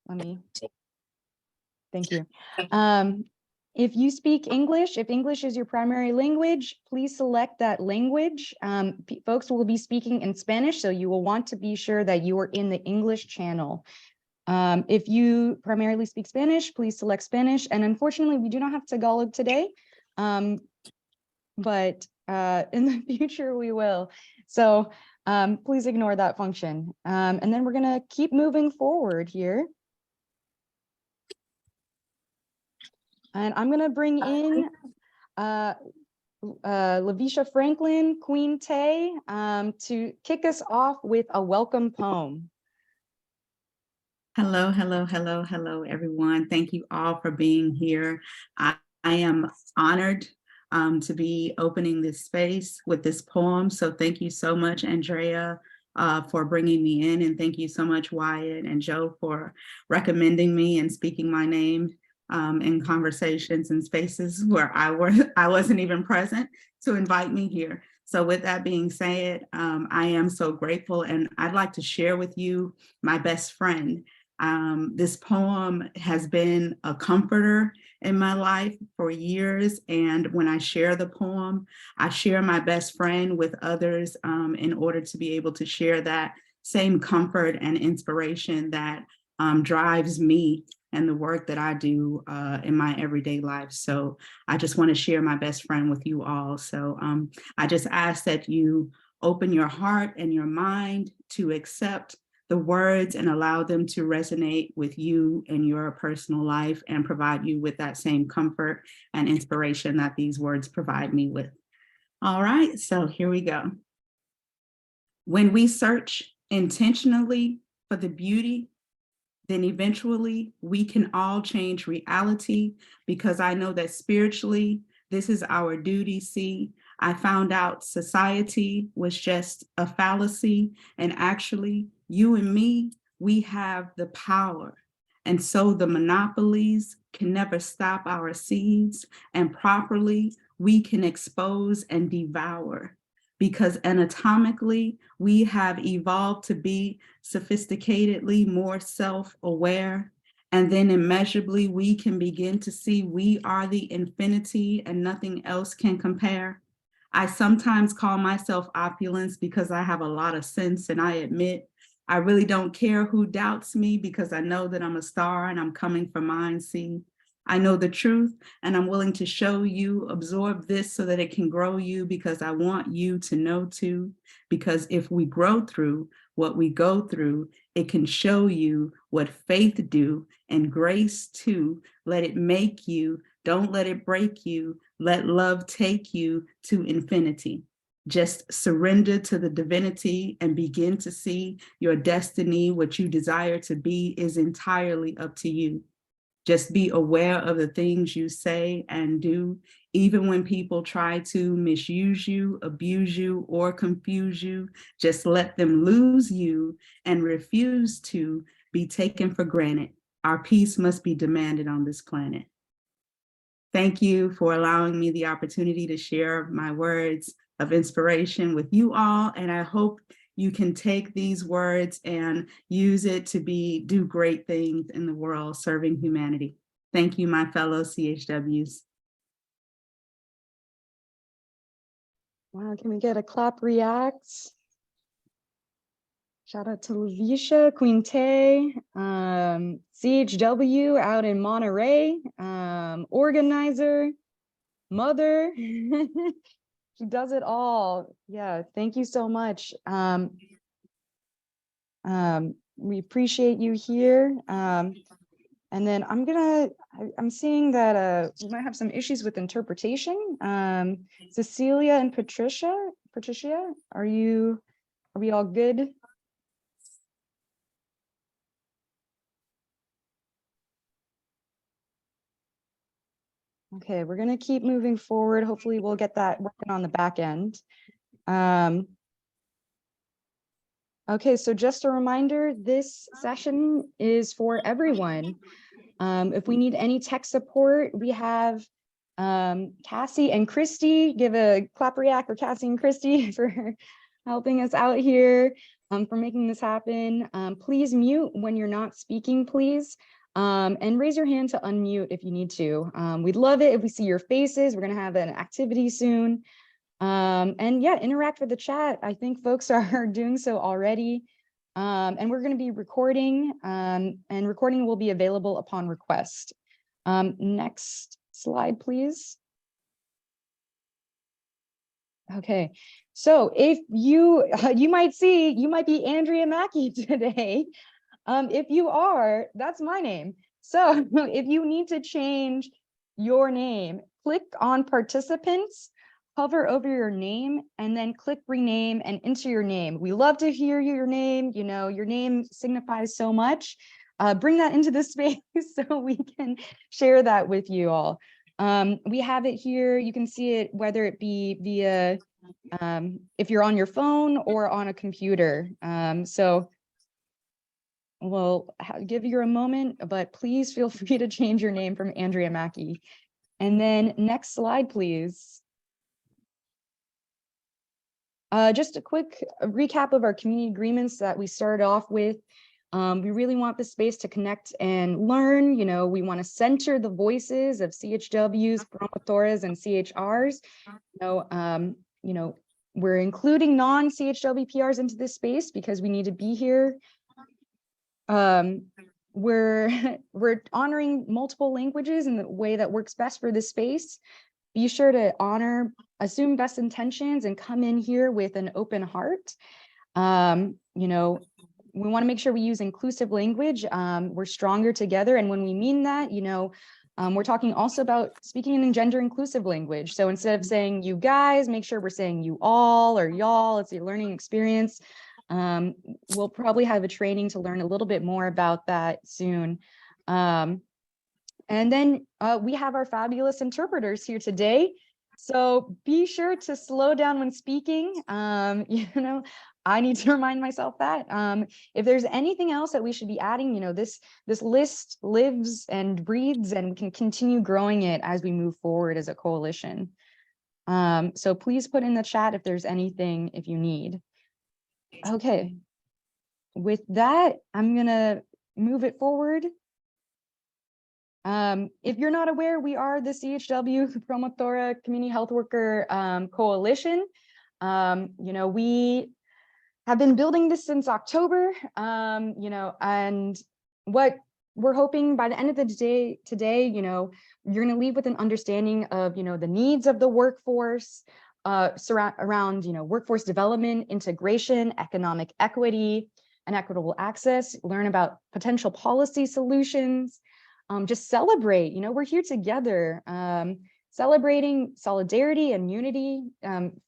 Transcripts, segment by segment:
Thank you. If you speak English, if English is your primary language, please select that language. Folks will be speaking in Spanish, so you will want to be sure that you are in the English channel. If you primarily speak Spanish, please select Spanish. And unfortunately, we do not have Tagalog today, but in the future we will. So please ignore that function. And then we're gonna keep moving forward here. And I'm gonna bring in Lavisha Franklin, Queen Tay, to kick us off with a welcome poem. Hello, hello, hello, hello, everyone. Thank you all for being here. I am honored to be opening this space with this poem. So thank you so much, Andrea, for bringing me in. And thank you so much, Wyatt and Joe, for recommending me and speaking my name in conversations and spaces where I wasn't even present to invite me here. So with that being said, I am so grateful, and I'd like to share with you my best friend. This poem has been a comforter in my life for years, and when I share the poem, I share my best friend with others in order to be able to share that same comfort and inspiration that drives me and the work that I do in my everyday life. So I just want to share my best friend with you all. So I just ask that you open your heart and your mind to accept the words and allow them to resonate with you in your personal life and provide you with that same comfort and inspiration that these words provide me with. All right, so here we go. When we search intentionally for the beauty, then eventually we can all change reality, because I know that spiritually, this is our duty. See, I found out society was just a fallacy, and actually you and me, we have the power. And so the monopolies can never stop our seeds, and properly we can expose and devour. Because anatomically, we have evolved to be sophisticatedly more self-aware. And then immeasurably, we can begin to see we are the infinity and nothing else can compare. I sometimes call myself opulence because I have a lot of sense, and I admit I really don't care who doubts me, because I know that I'm a star and I'm coming for mine. See, I know the truth, and I'm willing to show you, absorb this so that it can grow you, because I want you to know too. Because if we grow through what we go through, it can show you what faith do, and grace too. Let it make you, don't let it break you. Let love take you to infinity. Just surrender to the divinity and begin to see your destiny. What you desire to be is entirely up to you. Just be aware of the things you say and do, even when people try to misuse you, abuse you, or confuse you. Just let them lose you and refuse to be taken for granted. Our peace must be demanded on this planet. Thank you for allowing me the opportunity to share my words of inspiration with you all, and I hope you can take these words and use it to do great things in the world, serving humanity. Thank you, my fellow CHWs. Wow, can we get a clap react? Shout out to Lavisha, Queen Tay, CHW out in Monterey, organizer, mother. She does it all. Yeah, thank you so much. We appreciate you here. And then I'm seeing that we might have some issues with interpretation. Cecilia and Patricia, are we all good? Okay, we're gonna keep moving forward. Hopefully we'll get that working on the back end. Okay, so just a reminder, this session is for everyone. If we need any tech support, we have Cassie and Christy. Give a clap react for Cassie and Christy for helping us out here. for making this happen. Please mute when you're not speaking, please. And raise your hand to unmute if you need to. We'd love it if we see your faces. We're going to have an activity soon. And yeah, interact with the chat. I think folks are doing so already. And we're going to be recording, and recording will be available upon request. Next slide, please. Okay, so if you might be Andrea Mackey today. If you are, that's my name. So if you need to change your name, click on participants, hover over your name, and then click rename and enter your name. We love to hear your name. You know, your name signifies so much. Bring that into the space so we can share that with you all. We have it here. You can see it, whether it be via, if you're on your phone or on a computer. So we'll give you a moment, but please feel free to change your name from Andrea Mackey. And then next slide, please. Just a quick recap of our community agreements that we started off with. We really want the space to connect and learn. You know, we want to center the voices of CHWs, Promotoras, and CHRs. You know, we're including non-CHWPRs into this space because we need to be here. We're honoring multiple languages in the way that works best for this space. Be sure to assume best intentions and come in here with an open heart. You know, we want to make sure we use inclusive language. We're stronger together. And when we mean that, you know, we're talking also about speaking in gender inclusive language. So instead of saying you guys, make sure we're saying you all or y'all. It's your learning experience. We'll probably have a training to learn a little bit more about that soon. And then we have our fabulous interpreters here today. So be sure to slow down when speaking. You know, I need to remind myself that. If there's anything else that we should be adding, you know, this list lives and breathes, and we can continue growing it as we move forward as a coalition. So please put in the chat if there's anything, if you need. Okay, with that, I'm gonna move it forward. If you're not aware, we are the CHW Promotora Community Health Worker Coalition. You know, we have been building this since October, you know, and what we're hoping by the end of the day today, you know, you're gonna leave with an understanding of, you know, the needs of the workforce, around, you know, workforce development, integration, economic equity, and equitable access, learn about potential policy solutions, just celebrate, you know, we're here together, celebrating solidarity and unity,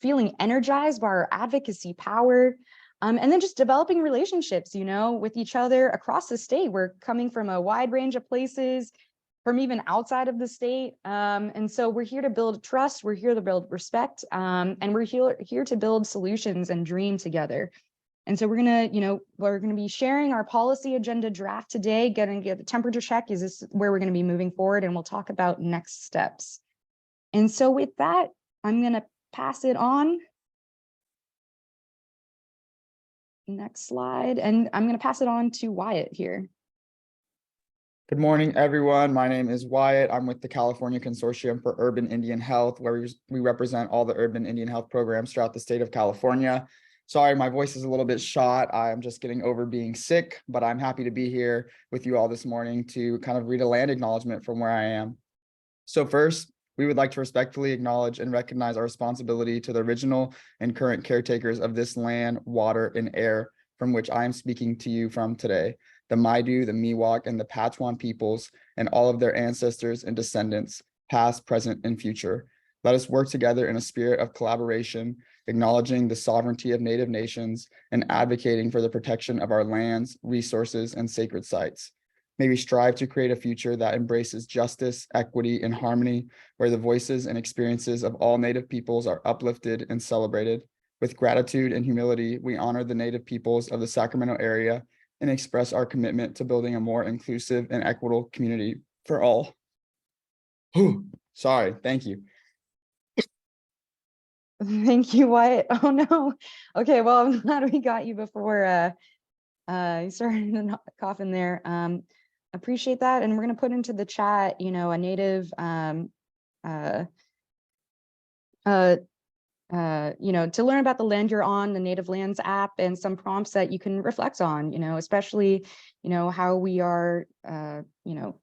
feeling energized by our advocacy power, and then just developing relationships, you know, with each other across the state. We're coming from a wide range of places, from even outside of the state. And so we're here to build trust, we're here to build respect, and we're here to build solutions and dream together. And so we're gonna, you know, we're gonna be sharing our policy agenda draft today, get the temperature check. Is this where we're gonna be moving forward? And we'll talk about next steps. And so with that, I'm gonna pass it on. Next slide. And I'm gonna pass it on to Wyatt here. Good morning, everyone. My name is Wyatt. I'm with the California Consortium for Urban Indian Health, where we represent all the urban Indian health programs throughout the state of California. Sorry, my voice is a little bit shot. I'm just getting over being sick, but I'm happy to be here with you all this morning to kind of read a land acknowledgement from where I am. So first, we would like to respectfully acknowledge and recognize our responsibility to the original and current caretakers of this land, water, and air from which I am speaking to you from today, the Maidu, the Miwok, and the Patwin peoples, and all of their ancestors and descendants, past, present, and future. Let us work together in a spirit of collaboration, acknowledging the sovereignty of Native nations and advocating for the protection of our lands, resources, and sacred sites. May we strive to create a future that embraces justice, equity, and harmony, where the voices and experiences of all Native peoples are uplifted and celebrated. With gratitude and humility, we honor the Native peoples of the Sacramento area and express our commitment to building a more inclusive and equitable community for all. Sorry, thank you. Thank you, Wyatt. Oh no. Okay, well, I'm glad we got you before you started to cough in there. Appreciate that. And we're gonna put into the chat, you know, a native you know, to learn about the land you're on, the Native Lands app, and some prompts that you can reflect on, you know, especially, you know, how we are, you know,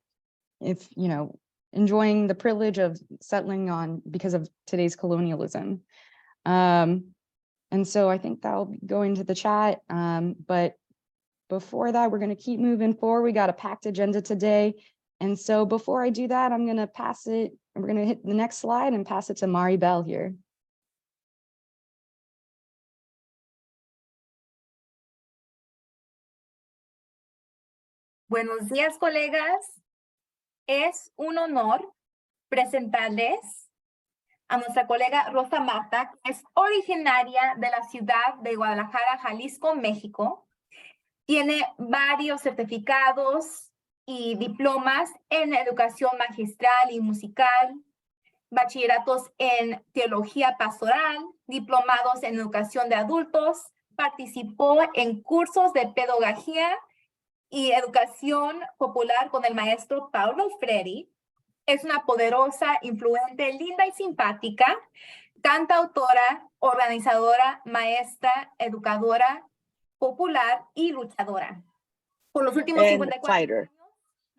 if, you know, enjoying the privilege of settling on because of today's colonialism. And so I think that'll go into the chat. But before that, we're going to keep moving forward. We got a packed agenda today. And so before I do that, I'm going to pass it, we're going to hit the next slide and pass it to Mari Bell here. Buenos días, colegas. Es un honor presentarles a nuestra colega Rosa Marta, que es originaria de la ciudad de Guadalajara, Jalisco, México. Tiene varios certificados y diplomas en educación magistral y musical, bachilleratos en teología pastoral, diplomados en educación de adultos, participó en cursos de pedagogía y educación popular con el maestro Paulo Freire. Es una poderosa, influente, linda y simpática, cantautora, organizadora, maestra, educadora, popular y luchadora. Por los últimos 54 fighter.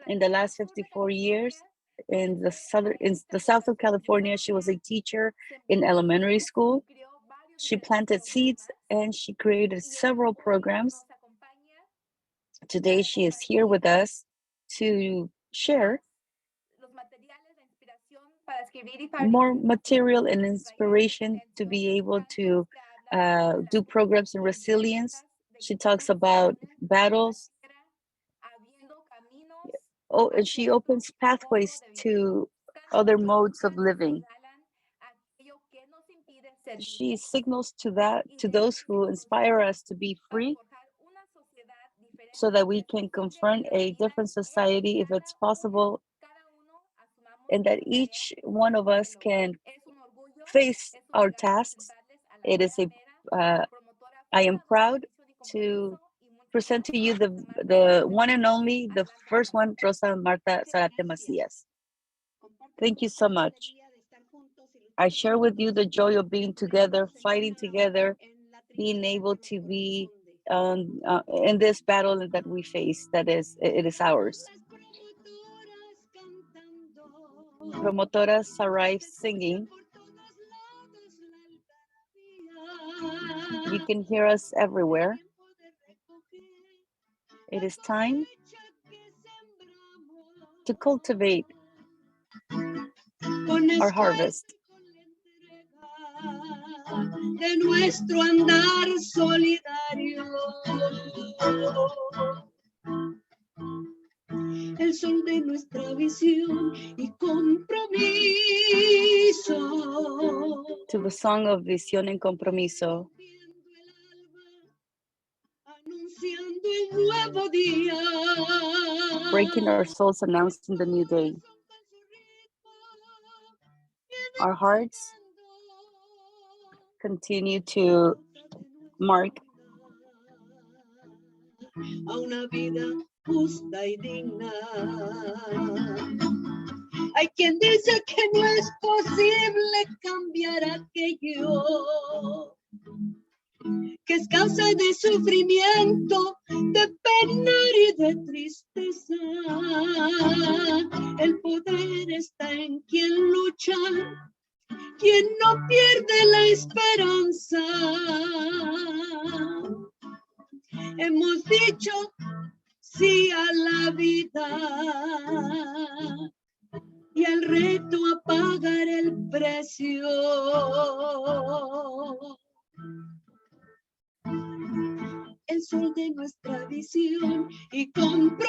In the last 54 years, in the south of California, she was a teacher in elementary school. She planted seeds and she created several programs. Today, she is here with us to share more material and inspiration to be able to do programs in resilience. She talks about battles. Oh, and she opens pathways to other modes of living. She signals to those who inspire us to be free, so that we can confront a different society if it's possible, and that each one of us can face our tasks. It is I am proud to present to you the one and only, the first one, Rosa Marta Zarate Macias. Thank you so much. I share with you the joy of being together, fighting together, being able to be in this battle that we face, it is ours. Promotoras arrive singing. You can hear us everywhere. It is time to cultivate our harvest. De nuestro andar solidario. El sol de nuestra visión y compromiso. To the song of Visión en Compromiso. Anunciando el nuevo día. Breaking our souls, announcing the new day. Our hearts continue to mark a una vida justa y digna. Hay quien dice que no es posible cambiar aquello que es causa de sufrimiento, de penar y de tristeza. El poder está en quien lucha, quien no pierde la esperanza. Hemos dicho sí a la vida y al reto a pagar el precio. El sol de nuestra visión y compromiso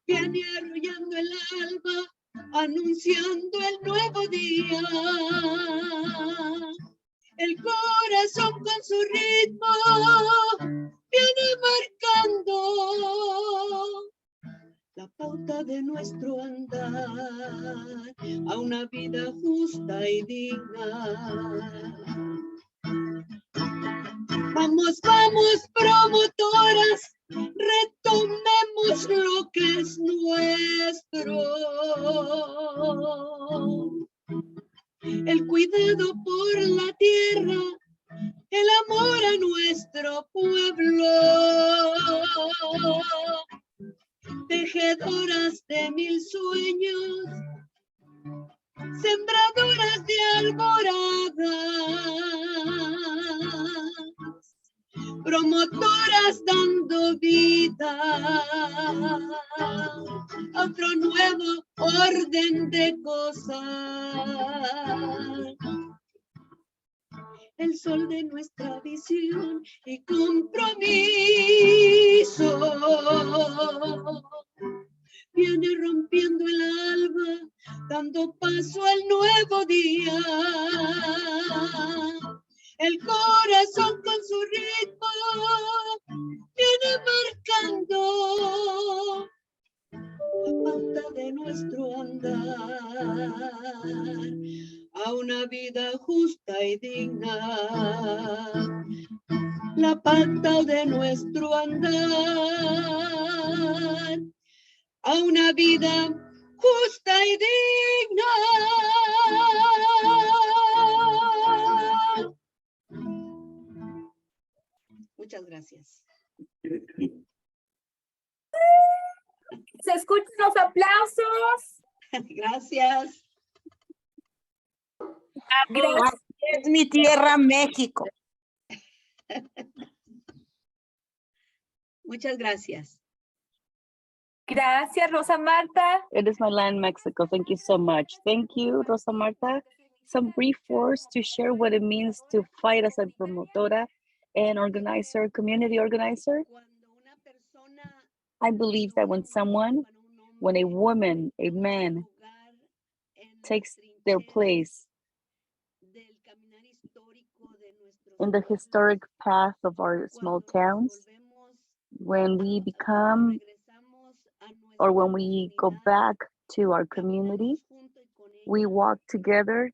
viene arrollando el alba, anunciando el nuevo día. El corazón con su ritmo viene marcando la pauta pauta de nuestro andar a una vida justa y digna. Vamos, vamos, promotoras, retomemos lo que es nuestro. El cuidado por la tierra, el amor a nuestro pueblo. Tejedoras de mil sueños, sembradoras de alboradas, promotoras dando vida a otro nuevo orden de cosas. El sol de nuestra visión y compromiso viene rompiendo el alba, dando paso al nuevo día. El corazón con su ritmo viene marcando la pauta de nuestro andar a una vida justa y digna. La pauta de nuestro andar a una vida justa y digna. Muchas gracias. Se escuchan los aplausos. Gracias. Gracias. Es mi tierra, México. Muchas gracias. Gracias, Rosa Marta. It is my land, Mexico. Thank you so much. Thank you, Rosa Marta. Some brief words to share what it means to fight as a promotora and organizer, community organizer. I believe that when a woman, a man takes their place in the historic path of our small towns, when we become or when we go back to our community, we walk together,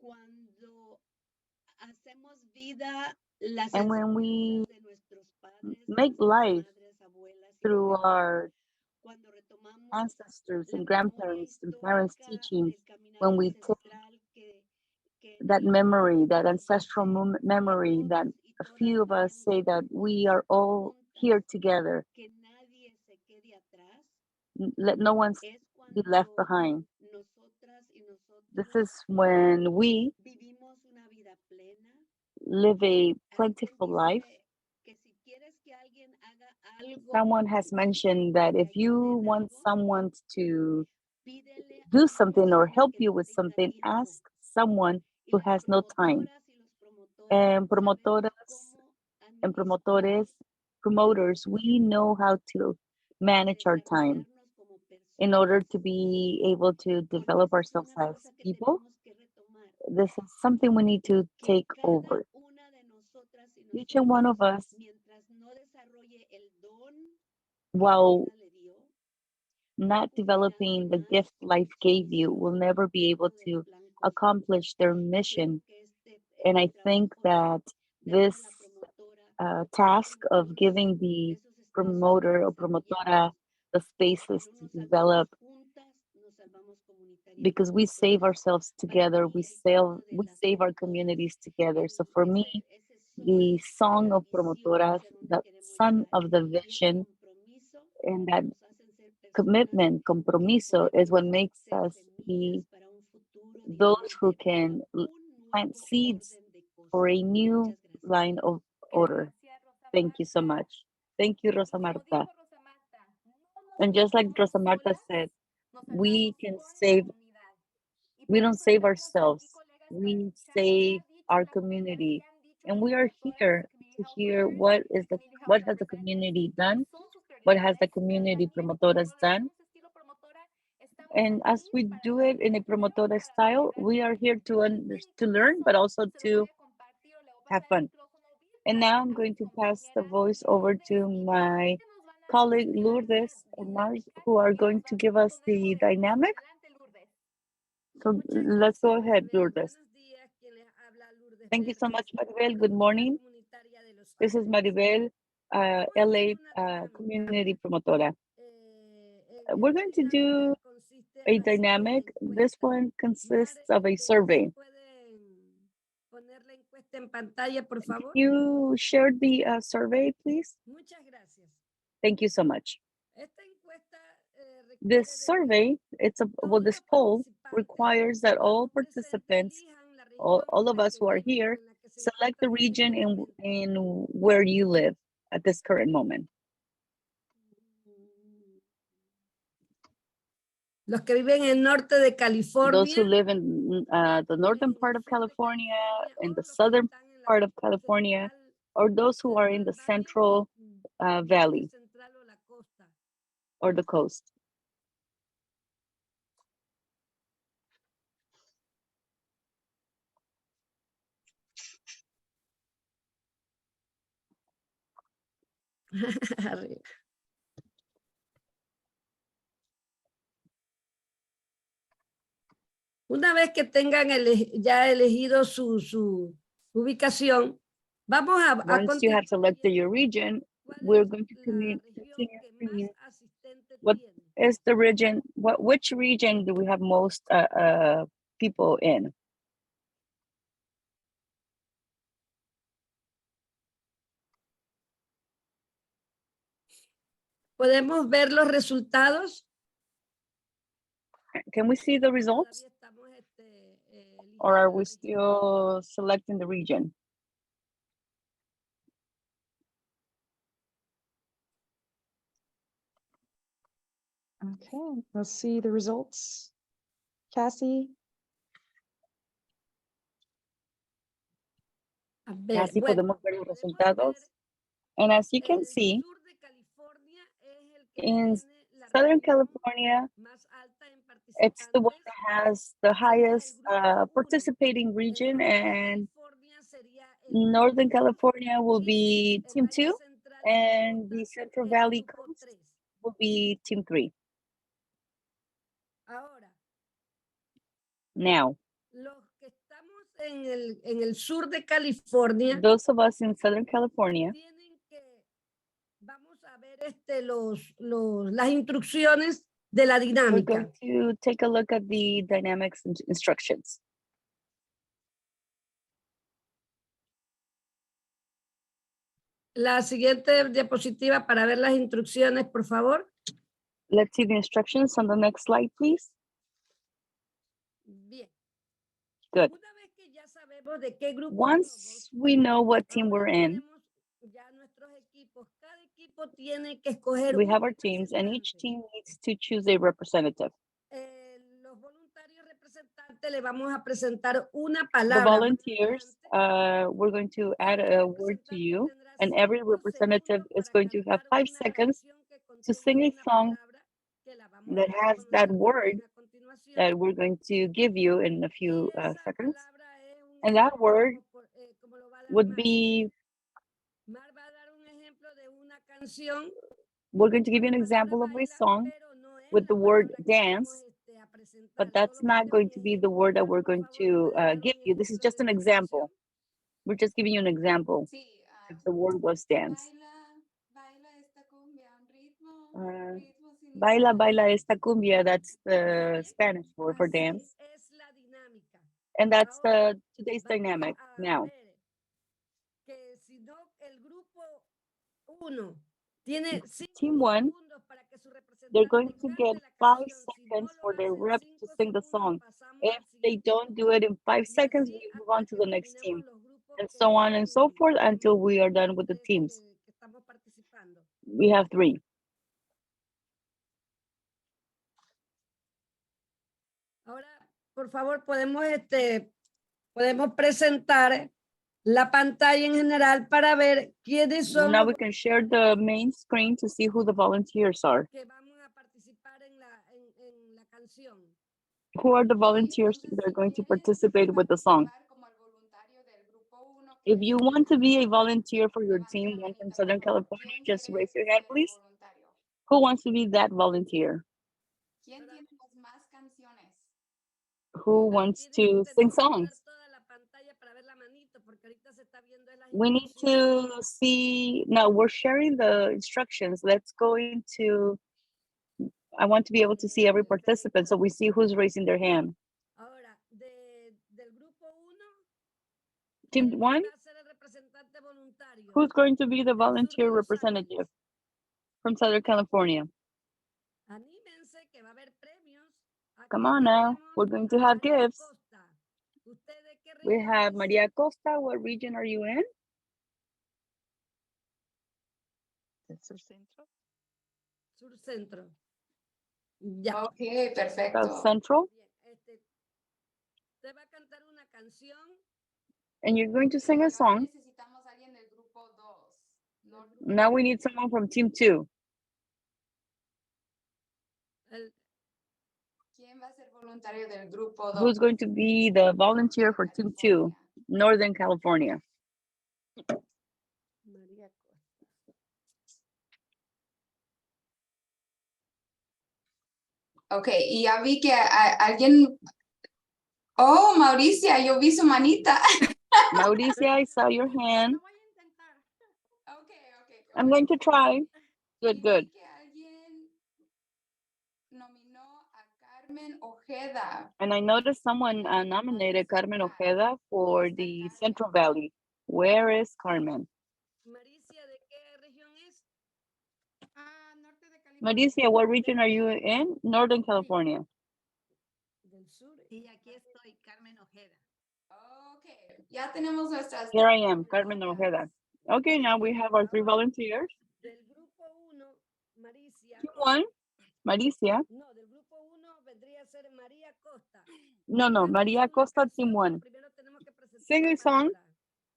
and when we make life through our ancestors and grandparents and parents' teachings, when we take that memory, that ancestral memory, that a few of us say that we are all here together, let no one be left behind. This is when we live a plentiful life. Someone has mentioned that if you want someone to do something or help you with something, ask someone who has no time. And promotoras and promoters, we know how to manage our time in order to be able to develop ourselves as people. This is something we need to take over. Each and one of us, while not developing the gift life gave you, will never be able to accomplish their mission. And I think that this task of giving the promoter or promotora the spaces to develop, because we save ourselves together, we save our communities together. So for me, the song of promotoras, the son of the vision, and that commitment, compromiso, is what makes us be those who can plant seeds for a new line of order. Thank you so much. Thank you, Rosa Marta. And just like Rosa Marta said, we don't save ourselves, we save our community. And we are here to hear what has the community done, what has the community promotoras done. And as we do it in a promotora style, we are here to learn, but also to have fun. And now I'm going to pass the voice over to my colleague Lourdes and Mars, who are going to give us the dynamic. So let's go ahead, Lourdes. Thank you so much, Maribel. Good morning. This is Maribel, LA Community Promotora. We're going to do a dynamic. This one consists of a survey. Can you share the survey, please? Thank you so much. This survey, this poll requires that all participants, all of us who are here, select the region in where you live at this current moment. Los que viven en el norte de California. Those who live in the northern part of California, in the southern part of California, or those who are in the central valley or the coast. Una vez que tengan ya elegido su ubicación, vamos a Once you have selected your region, we're going to continue seeing what is the region, which region do we have most people in? ¿Podemos ver los resultados? Can we see the results? Or are we still selecting the region? Okay, let's see the results. Cassie? Así podemos ver los resultados. And as you can see, in Southern California, it's the one that has the highest participating region, and Northern California will be Team 2, and the Central Valley Coast will be Team 3. Now, Los que estamos en el sur de California, those of us in Southern California, vamos a ver las instrucciones de la we're dinámica. going to take a look at the dynamics instructions. La siguiente diapositiva para ver las instrucciones, por favor. Let's see the instructions on the next slide, please. Bien. Good. Una vez que ya sabemos de qué grupo Once we know what team we're in, ya nuestros equipos, cada equipo tiene que escoger we un have our teams, and each representante. team needs to choose a representative. Los voluntarios representantes le vamos a presentar una The palabra. volunteers, we're going to add a word to you, and every representative is going to have 5 seconds to sing a song that has that word that we're going to give you in a few seconds. And that word would be, we're going to give you an example of a song with the word dance, but that's not going to be the word that we're going to give you. This is just an example. We're just giving you an example. If the word was dance. Baila, baila esta cumbia, that's the Spanish word for dance. And that's today's dynamic now. Team 1, they're going to get 5 seconds for their rep to sing the song. If they don't do it in 5 seconds, we move on to the next team, and so on and so forth until we are done with the teams. We have 3. Ahora, por favor, podemos presentar la pantalla en general para ver quiénes son Now los we can share the main screen to see who the volunteers are. que van a participar en la canción. Who are the volunteers that are going to participate with the song? If you want to be a volunteer for your team, one from Southern California, just raise your hand, please. Who wants to be that volunteer? ¿Quién tiene las más canciones? Who wants to sing songs? We need to see, no, we're sharing the instructions. Let's go into, I want to be able to see every participant so we see who's raising their hand. Ahora, del grupo 1, Team ¿quién one, va a ser el representante voluntario? who's going to be the Del sur de volunteer Los representative Ángeles. from Southern California? Anímense que va a haber premios. Aquí Come on now, tenemos we're going to a have María gifts. Costa. ¿Usted de qué We región have es? Maria Costa. What region are you in? Sur Centro. Ya. Ok, South perfecto. Central. Bien, usted va a cantar una canción. And you're going to sing a song. Necesitamos alguien del grupo 2. Now we need someone from team 2. ¿Quién va a ser voluntario del grupo 2? Who's going to be the volunteer for team 2, Northern California? María Costa. Ok, y ya vi que alguien... Oh, Mauricia, yo vi su manita. Mauricia, I saw your hand. Ok. I'm going to try. Y Good, vi good. que alguien nominó a Carmen Ojeda. And I noticed someone nominated Carmen Ojeda for the Central Valley. Where is Carmen? Maricia, ¿de qué región es? Norte de California. Maricia, what region are you in? Northern California. Del sur. Sí, aquí estoy, Carmen Ojeda. Ok, ya tenemos nuestras... Here I am, Carmen Ojeda. Okay, now we have our 3 volunteers. Del grupo 1, Maricia. Team 1, Maricia. No, del grupo 1 vendría a ser María Costa. No, Maria Costa, team 1. Primero tenemos que presentar Sing a la song, palabra,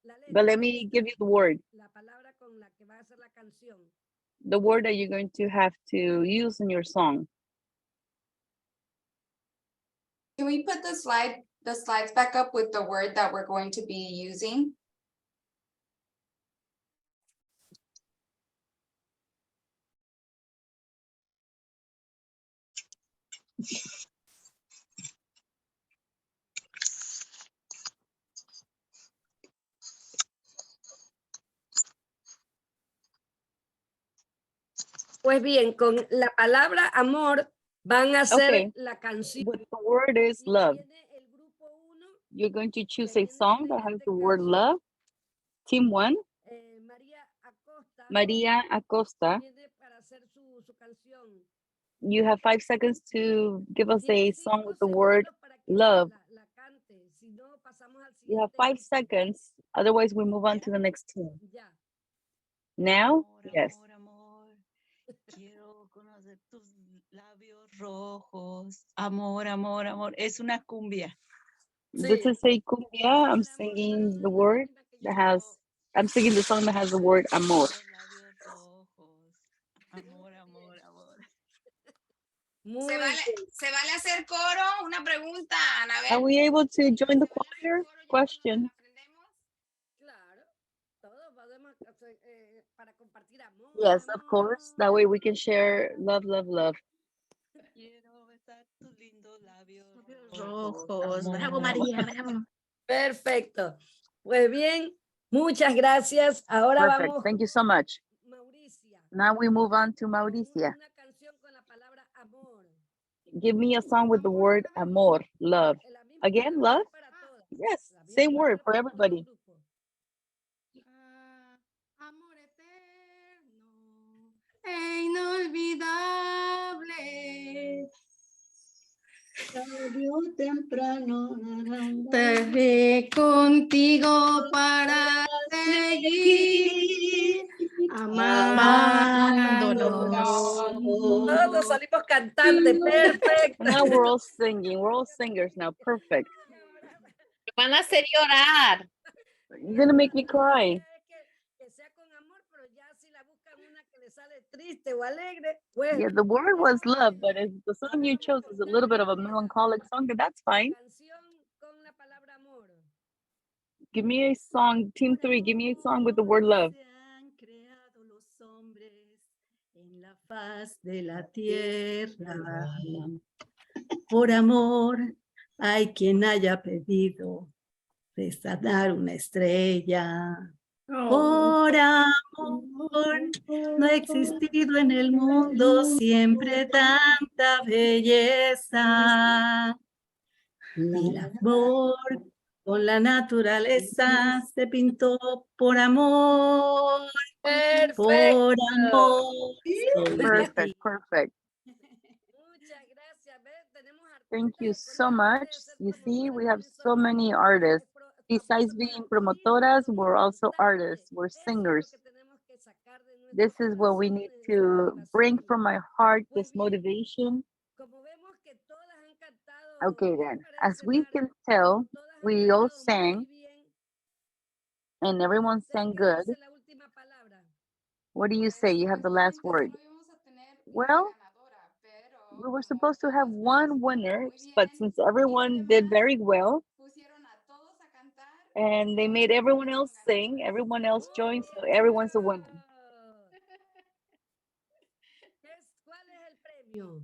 la letra, but let me give you the word. la palabra con la que va a hacer la canción. The word that you're going to have to use in your song. Can we put the slides back up with the word that we're going to be using? Pues bien, con la palabra amor van a hacer Okay. la canción. What the word is Y love. viene el grupo 1, You're going to choose a song that has the word love. Team 1, María Acosta, Maria Acosta. viene para hacer su canción. You have 5 seconds to give us Tiene a song 5 with the word segundos para que love. la cante. Si no, pasamos al You have siguiente 5 grupo. seconds. Otherwise, we move on to the next team. Ya. Now, yes. Amor, quiero conocer tus labios rojos. Amor, amor, amor. Es una cumbia. This Sí. is a cumbia. I'm singing the word that has, I'm singing the song that has the word amor. Los labios rojos. Amor, amor, amor. Muy ¿Se bien. vale hacer coro? Una pregunta, Anabel. Are we able to join the choir? Question. Claro. Todos podemos hacer, para compartir amor. Yes, of amor, course. amor. That way we can share love, love, love. Quiero besar tus lindos labios Rojos. Amor, Bravo, amor. María, bravo. Perfecto. Pues bien, muchas gracias. Ahora Perfect. vamos, Thank you so much. Mauricia. Now we move on to con Mauricia. Una canción con la palabra amor. Give me a song with the word amor, love. La misma Again, palabra love? para todas. Yes, La misma same word palabra for para todos los everybody. grupos. Amor eterno e inolvidable. Tarde o temprano. Estaré contigo para seguir amándonos. Todos salimos cantantes. Perfecto. Now we're all singing. We're all singers now. Perfect. Van a hacer llorar. You're gonna make me cry. Que sea con amor, pero ya si la buscan una que le sale triste o alegre, pues Yeah, the word was love, but if the song you chose is a little bit of a melancholic song, then that's fine. canción con la palabra amor. Give me a song, team 3, give me a song with the word love. Se han creado los hombres en la faz de la tierra. Por amor hay quien haya pedido desatar una estrella. Por amor no ha existido en el mundo siempre tanta belleza. Y el amor con la naturaleza se pintó por amor. Por amor. soy de Perfect, ti. perfect. Muchas gracias. Ve, tenemos Thank you artistas so con much. ustedes, You ser see, we promotoras have no so son many solamente artists. Besides apoyo being para los hijos, promotoras, son we're also cantantes. artists, we're Eso es lo singers. que tenemos que sacar de This nuestros is what we need corazones, de to nuestros bring corazones. from my heart, Muy this bien. motivation. Como vemos que todas han cantado, Okay, ¿qué then, les as parece, we Mari? can tell, Todas han we all cantado sang muy bien. and everyone ¿Usted sang qué good. dice la última palabra? What do you say? You have the last word. Well, we were supposed to have one winner, but since everyone did very well, and they made everyone else sing, everyone else joined, so everyone's a winner. ¿Cuál es el premio?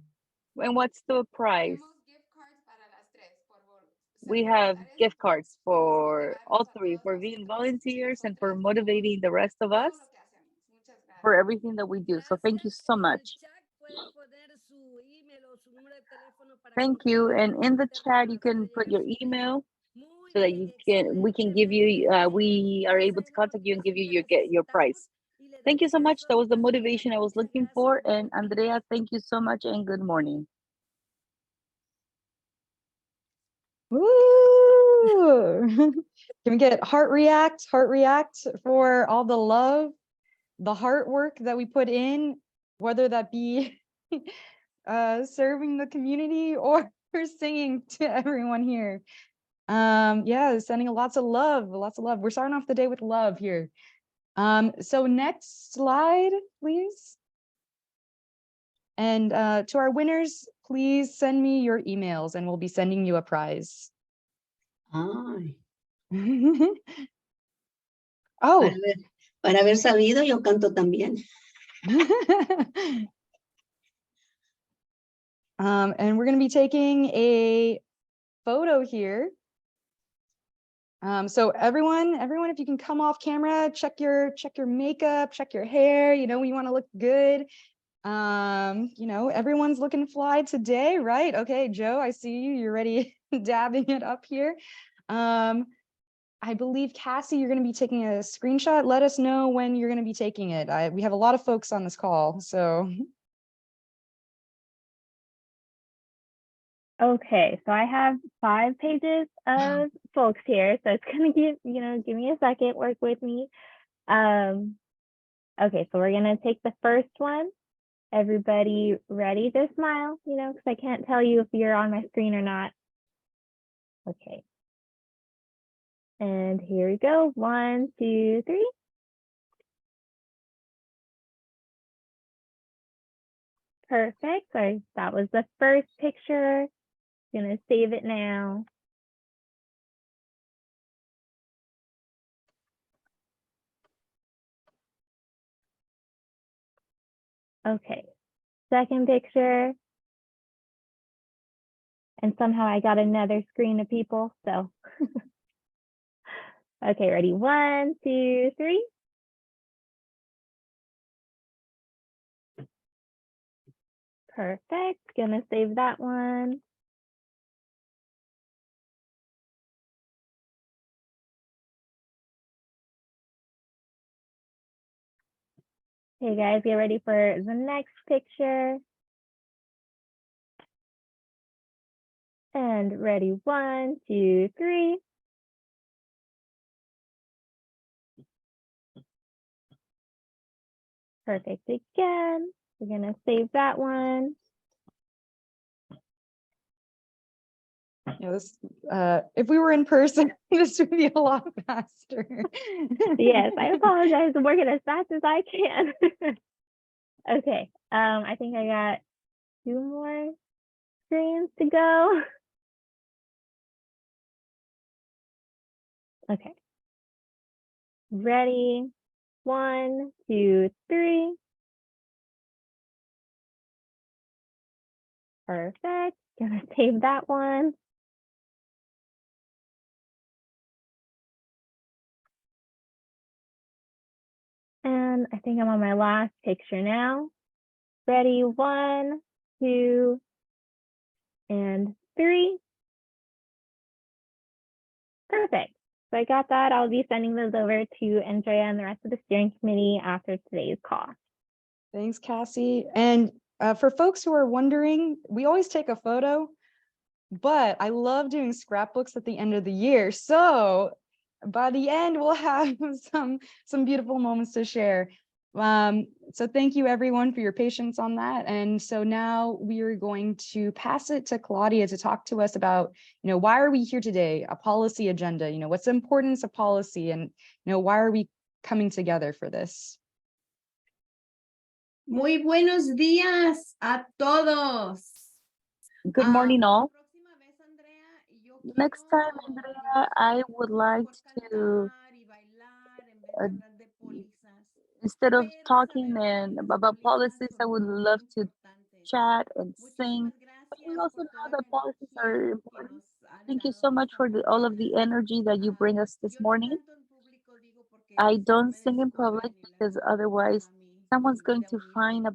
And what's the prize? We have gift cards for all three, for being volunteers and for motivating the rest of us for everything that we do. So thank you so much. Thank you. And in the chat, you can put your email so that we can give you, we are able to contact you and give you your prize. Thank you so much. That was the motivation I was looking for. And Andrea, thank you so much and good morning. Woo! Can we get heart react for all the love, the heart work that we put in, whether that be serving the community or singing to everyone here. Yeah, sending lots of love. We're starting off the day with love here. So next slide, please. And to our winners, please send me your emails and we'll be sending you a prize. Ay, Oh. para haber sabido, yo canto también. And we're going to be taking a photo here. So everyone, if you can come off camera, check your makeup, check your hair, you know, you want to look good. You know, everyone's looking fly today, right? Okay, Joe, I see you. You're ready dabbing it up here. I believe Cassie, you're going to be taking a screenshot. Let us know when you're going to be taking it. We have a lot of folks on this call, so. Okay, so I have 5 pages of folks here, so it's gonna give me a second, work with me. Okay, so we're gonna take the first one. Everybody ready to smile, you know, because I can't tell you if you're on my screen or not. Okay. And here we go. 1, 2, 3. Perfect. Sorry, that was the first picture. Gonna save it now. Okay, second picture. And somehow I got another screen of people, so. Okay, ready? 1, 2, 3. Perfect. Gonna save that one. Okay, guys, get ready for the next picture. And ready? 1, 2, 3. Perfect again. We're gonna save that one. Yeah, this, if we were in person, this would be a lot faster. Yes, I apologize. I'm working as fast as I can. Okay, I think I got 2 more screens to go. Okay. Ready? 1, 2, 3. Perfect. Gonna save that one. And I think I'm on my last picture now. Ready, 1, 2, and 3. Perfect. So I got that. I'll be sending those over to Andrea and the rest of the steering committee after today's call. Thanks, Cassie. And for folks who are wondering, we always take a photo, but I love doing scrapbooks at the end of the year. So by the end, we'll have some beautiful moments to share. So thank you everyone for your patience on that. And so now we are going to pass it to Claudia to talk to us about, why are we here today? A policy agenda, what's the importance of policy, and, why are we coming together for this? Muy buenos días a todos. Good morning, all. Next time, Andrea, I would like to, instead of talking about policies, I would love to chat and sing. But we also know that policies are important. Thank you so much for all of the energy that you bring us this morning. I don't sing in public because otherwise someone's going to find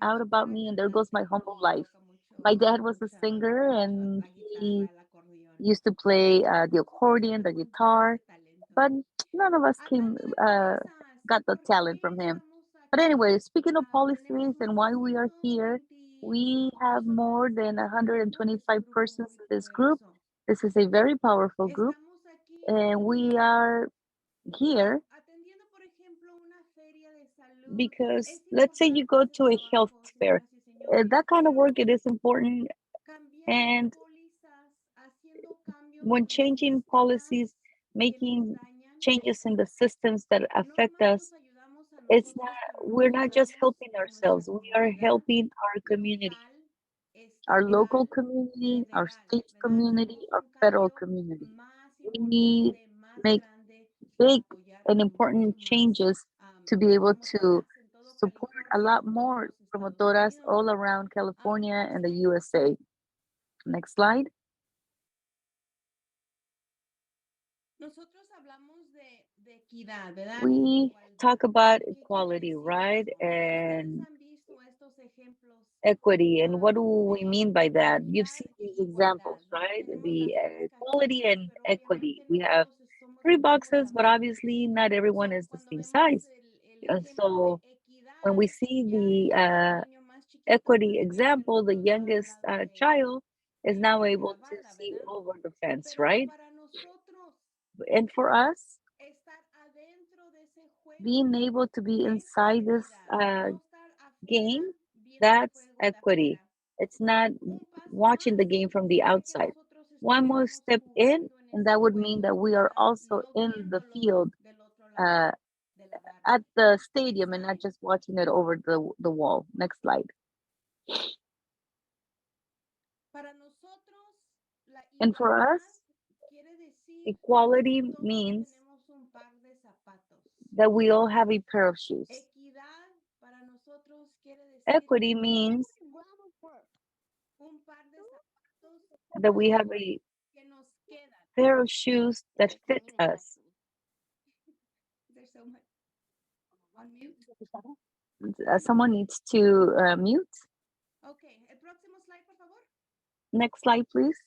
out about me, and there goes my humble life. My dad was a singer, and he used to play the accordion, the guitar, but none of us got the talent from him. But anyway, speaking of policies and why we are here, we have more than 125 persons in this group. This is a very powerful group, and we are here because let's say you go to a health fair. That kind of work, it is important. And when changing policies, making changes in the systems that affect us, we're not just helping ourselves, we are helping our community, our local community, our state community, our federal community. We make big and important changes to be able to support a lot more promotoras all around California and the USA. Next slide. We talk about equality, right? And equity. And what do we mean by that? You've seen these examples, right? The equality and equity. We have 3 boxes, but obviously not everyone is the same size. So when we see the equity example, the youngest child is now able to see over the fence, right? And for us, being able to be inside this game, that's equity. It's not watching the game from the outside. One more step in, and that would mean that we are also in the field at the stadium and not just watching it over the wall. Next slide. And for us, equality means that we all have a pair of shoes. Equity means that we have a pair of shoes that fit us. Someone needs to mute. Next slide, please.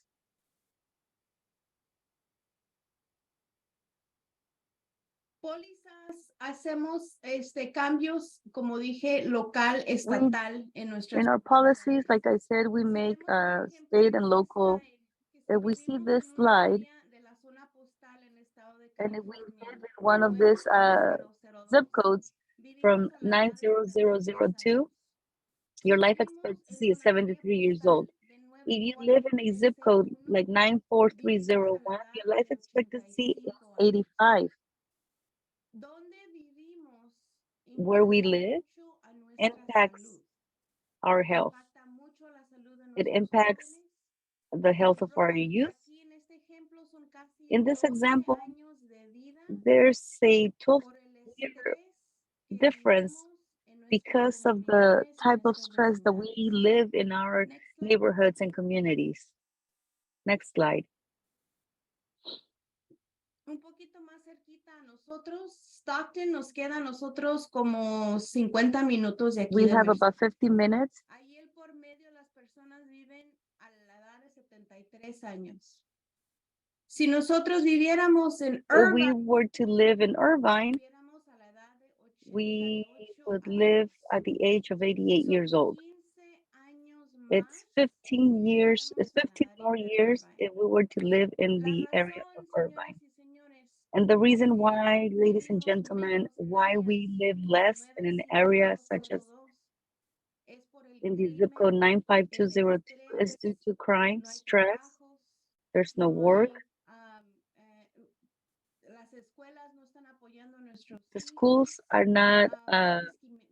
Hacemos cambios, como dije, local, estatal en nuestras. In our policies, like I said, we make state and local. If we see this slide, and if we live in one of these zip codes from 90002, your life expectancy is 73 years old. If you live in a zip code like 94301, your life expectancy is 85. Where we live impacts our health. It impacts the health of our youth. In this example, there's a 12-year difference because of the type of stress that we live in our neighborhoods and communities. Next slide. Un poquito más cerquita a nosotros, Stockton nos queda a nosotros como 50 minutos de aquí. We de have nuestra- about 50 minutes. Ahí el por medio las personas viven a la edad de 73 años. Si nosotros viviéramos en If we Irvine, were to live in Irvine, viviéramos a la edad de we 88 would live años. at the age of 88 Son years old. 15 años It's más 15 years, it's viviéramos en 15 la more área de years Irvine. if we were to live in La the area of razón, señoras Irvine. y señores, And the reason que why, ladies and vivimos gentlemen, menos en why we áreas live less in an area such as 95202 es por el in the zip code crimen, 95202 el is due estrés, to crime, no hay stress, trabajos, there's no no work, hay, las escuelas no están apoyando a nuestros the hijos, schools are not hay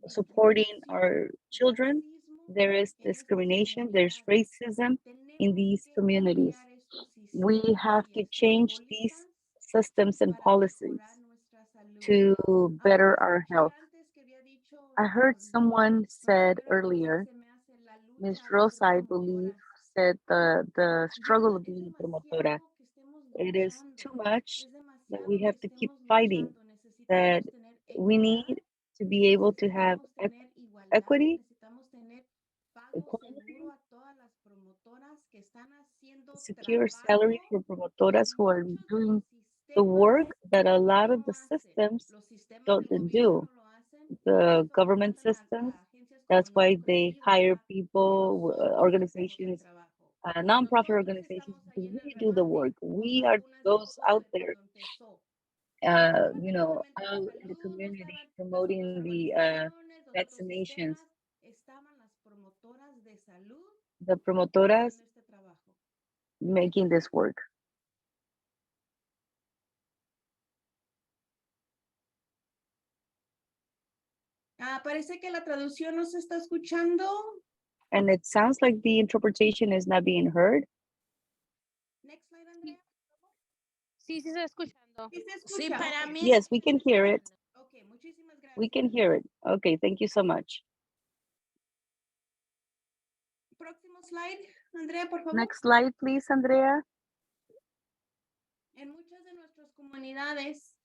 supporting discriminación, our children, racismo there is en estas discrimination, there's comunidades. racism in Tenemos these que communities. cambiar estos We sistemas have y to change estas these pólizas systems and para policies mejorar nuestra salud. to better our Escuché health. antes que había dicho I heard someone said Maestra Rosa, earlier, se me hace la Ms. lucha de Rosa, ser I believe, promotoras. said the struggle Ya of es being a promotora. demasiado que estemos It is luchando. too much Es that demasiado we que have to keep estemos fighting, luchando. that Necesitamos tener we equidad, need to be able to have necesitamos tener igualdad, equity, necesitamos tener pago equality, seguro a todas las promotoras que están haciendo secure salary trabajo for promotoras que who are muchos de doing los the sistemas work that a lot of no the hacen. systems Los sistemas don't del do. gobierno no lo hacen. Por The eso government contratan systems, a agencias como that's why nosotros they aquí, hire ¿verdad? people, Nosotros hacemos el organizations, trabajo. nonprofit Nosotros organizations, estamos ahí because en el we do the remate work. con We are vacunas de those todo out desde there, cuando empezó. you know, Departamento de out in the Salud, community, las promoting the urbanizaciones, los otros vaccinations. sistemas, estaban las promotoras de salud The promotoras haciendo este trabajo. making this work. Parece que la traducción no se está escuchando. And it sounds like the interpretation is not being heard. Next slide, Andrea. Sí, sí, estoy escuchando. Sí se Sí, escucha. para Ok. mí. Yes, we can hear it. Ok, muchísimas gracias. We can hear it. Okay, thank you so much. Próximo slide, Andrea, por favor. Next slide, please, Andrea. En muchas de nuestras comunidades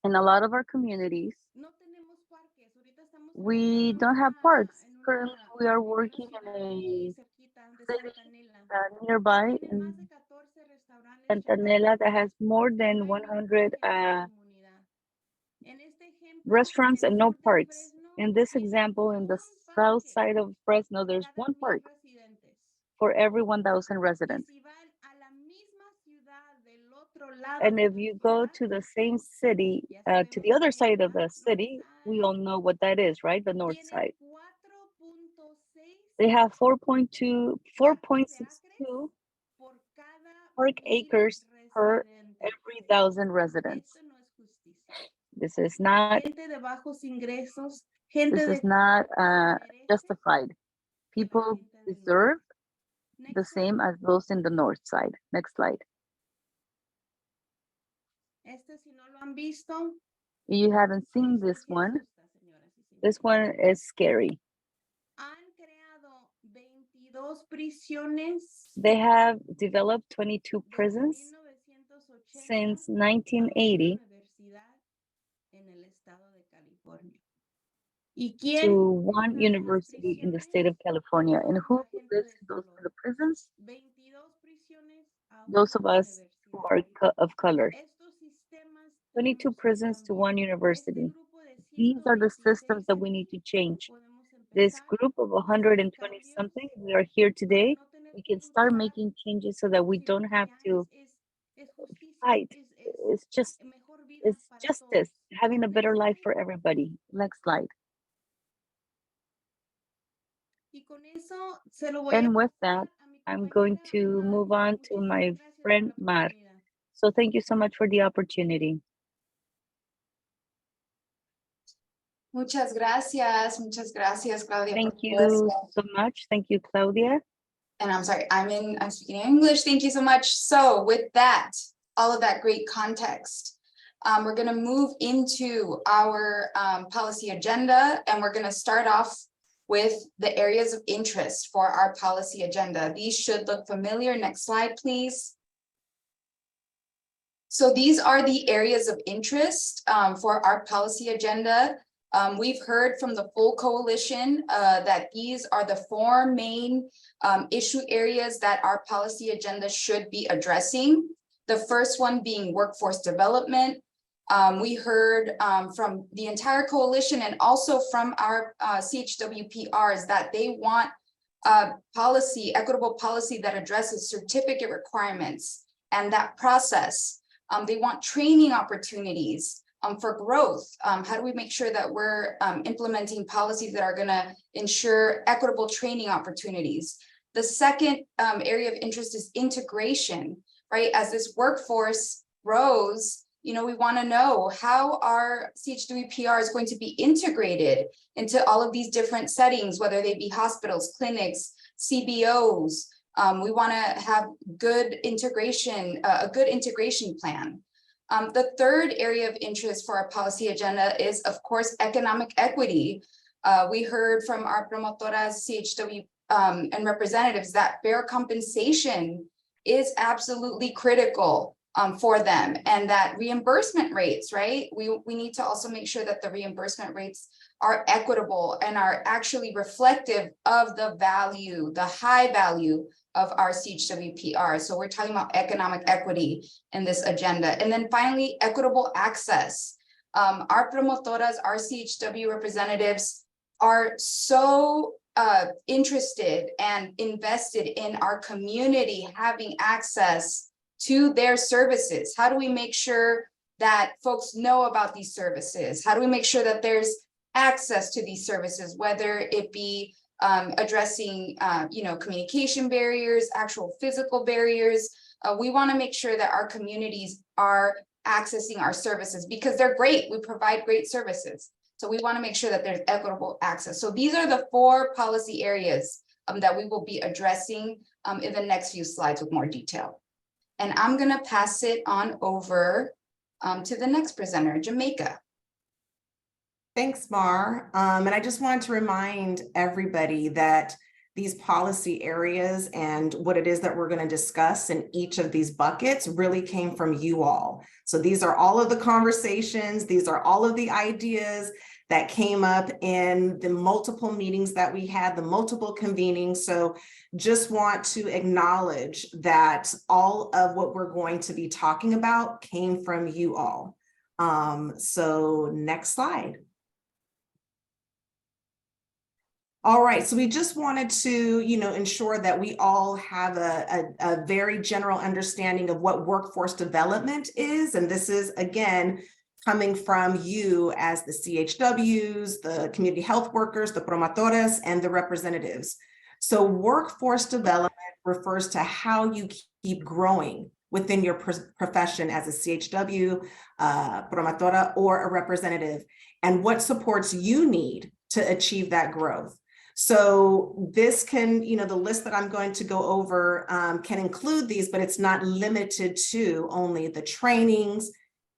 In a lot of our communities, no tenemos parques. Ahorita estamos we trabajando don't en have una- parks. en una, Currently, we are en una working ciudad in muy a cerquita de city Santanela. nearby Tiene más de in 14 restaurantes ya Santanela that has more pero than hay muy 100 pocos en esta comunidad. En este ejemplo, restaurants en el and no sur de parks. Fresno, In this tiene example, in the un south parque side of Fresno, there's cada one 1000 park residentes. for every 1,000 Y residents. si van a la misma ciudad del otro lado And de if la you go ciudad, to the same city, ya to sabemos the other cuál, side of ¿verdad? the city, we all know what that is, right? The north Tienen side. 4.6 They have parques de 4.62 acres por cada park 1000 acres per residentes. every 1,000 residents. Esto no es justicia. This is not, Gente de bajos ingresos, gente this de is not merece justified. que la People gente del deserve norte. the Next slide. same as those in the north side. Next slide. Este si no lo han visto, You haven't seen esto this sí one. asusta, señoras y señores. This one is scary. Han creado 22 prisiones They have developed 22 desde prisons 1980 since a una 1980 universidad en el estado de California. ¿Y quién to one vive en las university in the state of prisiones? California. And who La gente lives de in those color. in the prisons? 22 prisiones a Those una of us who are universidad. of color. Estos sistemas 22 tenemos que prisons to one cambiar. Este university. grupo de These are the 126 systems that we need to aquí change. podemos This empezar group of a hacer 120 cambios something, we are here para today. no tener We que can start luchar, making changes so that we sino don't que have ya to es justicia, fight. It's just, mejor vida it's para justice, todos. having a better Next life slide. for everybody. Next slide. Y con eso se lo voy a And with that, pasar a mi I'm going compañera to Mar. move on to my Muchísimas gracias por friend la Mar. oportunidad. So thank you so much for the opportunity. Muchas gracias, Claudia. Thank por you this. so much. Thank you, Claudia. And I'm sorry, I'm speaking English. Thank you so much. So with that, all of that great context, we're going to move into our policy agenda, and we're going to start off with the areas of interest for our policy agenda. These should look familiar. Next slide, please. So these are the areas of interest for our policy agenda. We've heard from the full coalition that these are the 4 main issue areas that our policy agenda should be addressing. The first one being workforce development. We heard from the entire coalition and also from our CHWPRs that they want policy, equitable policy that addresses certificate requirements and that process. They want training opportunities for growth. How do we make sure that we're implementing policies that are going to ensure equitable training opportunities? The second area of interest is integration, right? As this workforce grows, you know, we want to know how our CHWPR is going to be integrated into all of these different settings, whether they be hospitals, clinics, CBOs. We want to have good integration, a good integration plan. The third area of interest for our policy agenda is, of course, economic equity. We heard from our Promotoras, CHW and representatives that fair compensation is absolutely critical for them, and that reimbursement rates, right? We need to also make sure that the reimbursement rates are equitable and are actually reflective of the value, the high value of our CHWPR. So we're talking about economic equity in this agenda. And then finally, equitable access. Our promotoras, our CHW representatives are so interested and invested in our community having access to their services. How do we make sure that folks know about these services? How do we make sure that there's access to these services, whether it be addressing you know, communication barriers, actual physical barriers? We want to make sure that our communities are accessing our services because they're great. We provide great services. So we want to make sure that there's equitable access. So these are the 4 policy areas that we will be addressing in the next few slides with more detail. And I'm going to pass it on over to the next presenter, Jamaica. Thanks, Mar. And I just wanted to remind everybody that these policy areas and what it is that we're going to discuss in each of these buckets really came from you all. So these are all of the conversations, these are all of the ideas that came up in the multiple meetings that we had, the multiple convenings. So just want to acknowledge that all of what we're going to be talking about came from you all. So next slide. All right, so we just wanted to, you know, ensure that we all have a very general understanding of what workforce development is. And this is, again, coming from you as the CHWs, the community health workers, the promotoras, and the representatives. So workforce development refers to how you keep growing within your profession as a CHW, promotora, or a representative, and what supports you need to achieve that growth. So this can, you know, the list that I'm going to go over can include these, but it's not limited to only the trainings,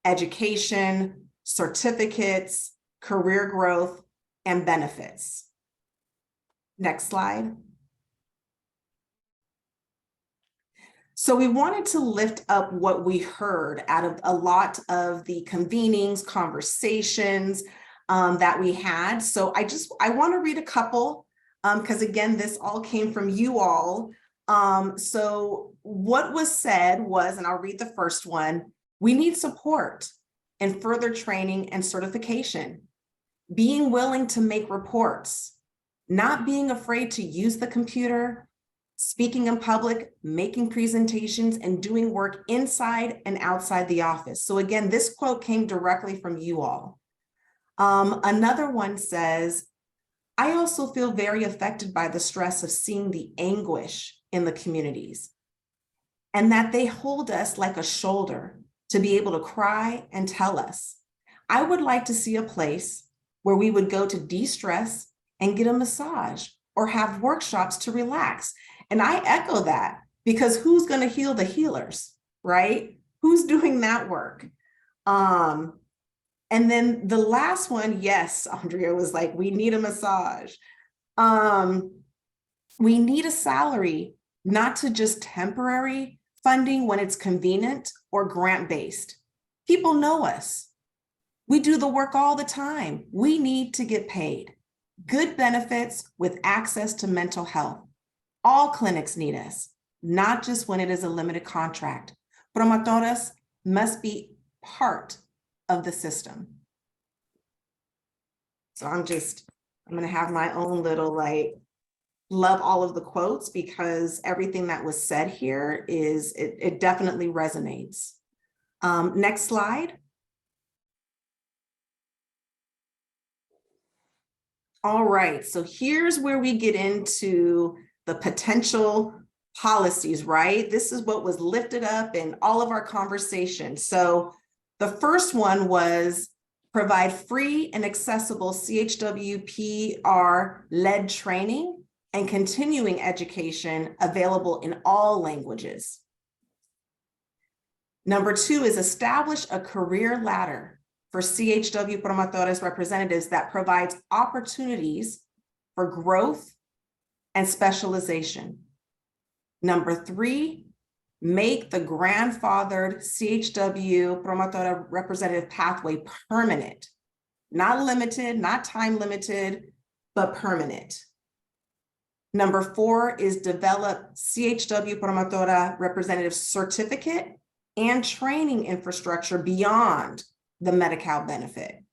education, certificates, career growth, and benefits. Next slide. So we wanted to lift up what we heard out of a lot of the convenings, conversations that we had. So I want to read a couple because again, this all came from you all. So what was said was, and I'll read the first one, we need support in further training and certification, being willing to make reports, not being afraid to use the computer, speaking in public, making presentations, and doing work inside and outside the office. So again, this quote came directly from you all. Another one says, I also feel very affected by the stress of seeing the anguish in the communities and that they hold us like a shoulder to be able to cry and tell us. I would like to see a place where we would go to de-stress and get a massage or have workshops to relax. And I echo that because who's going to heal the healers, right? Who's doing that work? And then the last one, yes, Andrea was like, we need a massage. We need a salary, not to just temporary funding when it's convenient or grant-based. People know us. We do the work all the time. We need to get paid. Good benefits with access to mental health. All clinics need us, not just when it is a limited contract. Promotoras must be part of the system. So I'm gonna have my own little love all of the quotes because everything that was said here it definitely resonates. Next slide. All right, so here's where we get into the potential policies, right? This is what was lifted up in all of our conversations. So the first one was provide free and accessible CHWPR-led training and continuing education available in all languages. Number two is establish a career ladder for CHW Promotoras representatives that provides opportunities for growth and specialization. Number three, make the grandfathered CHW Promotora representative pathway permanent, not limited, not time limited, but permanent. Number four is develop CHW Promotora representative certificate and training infrastructure beyond the Medi-Cal benefit.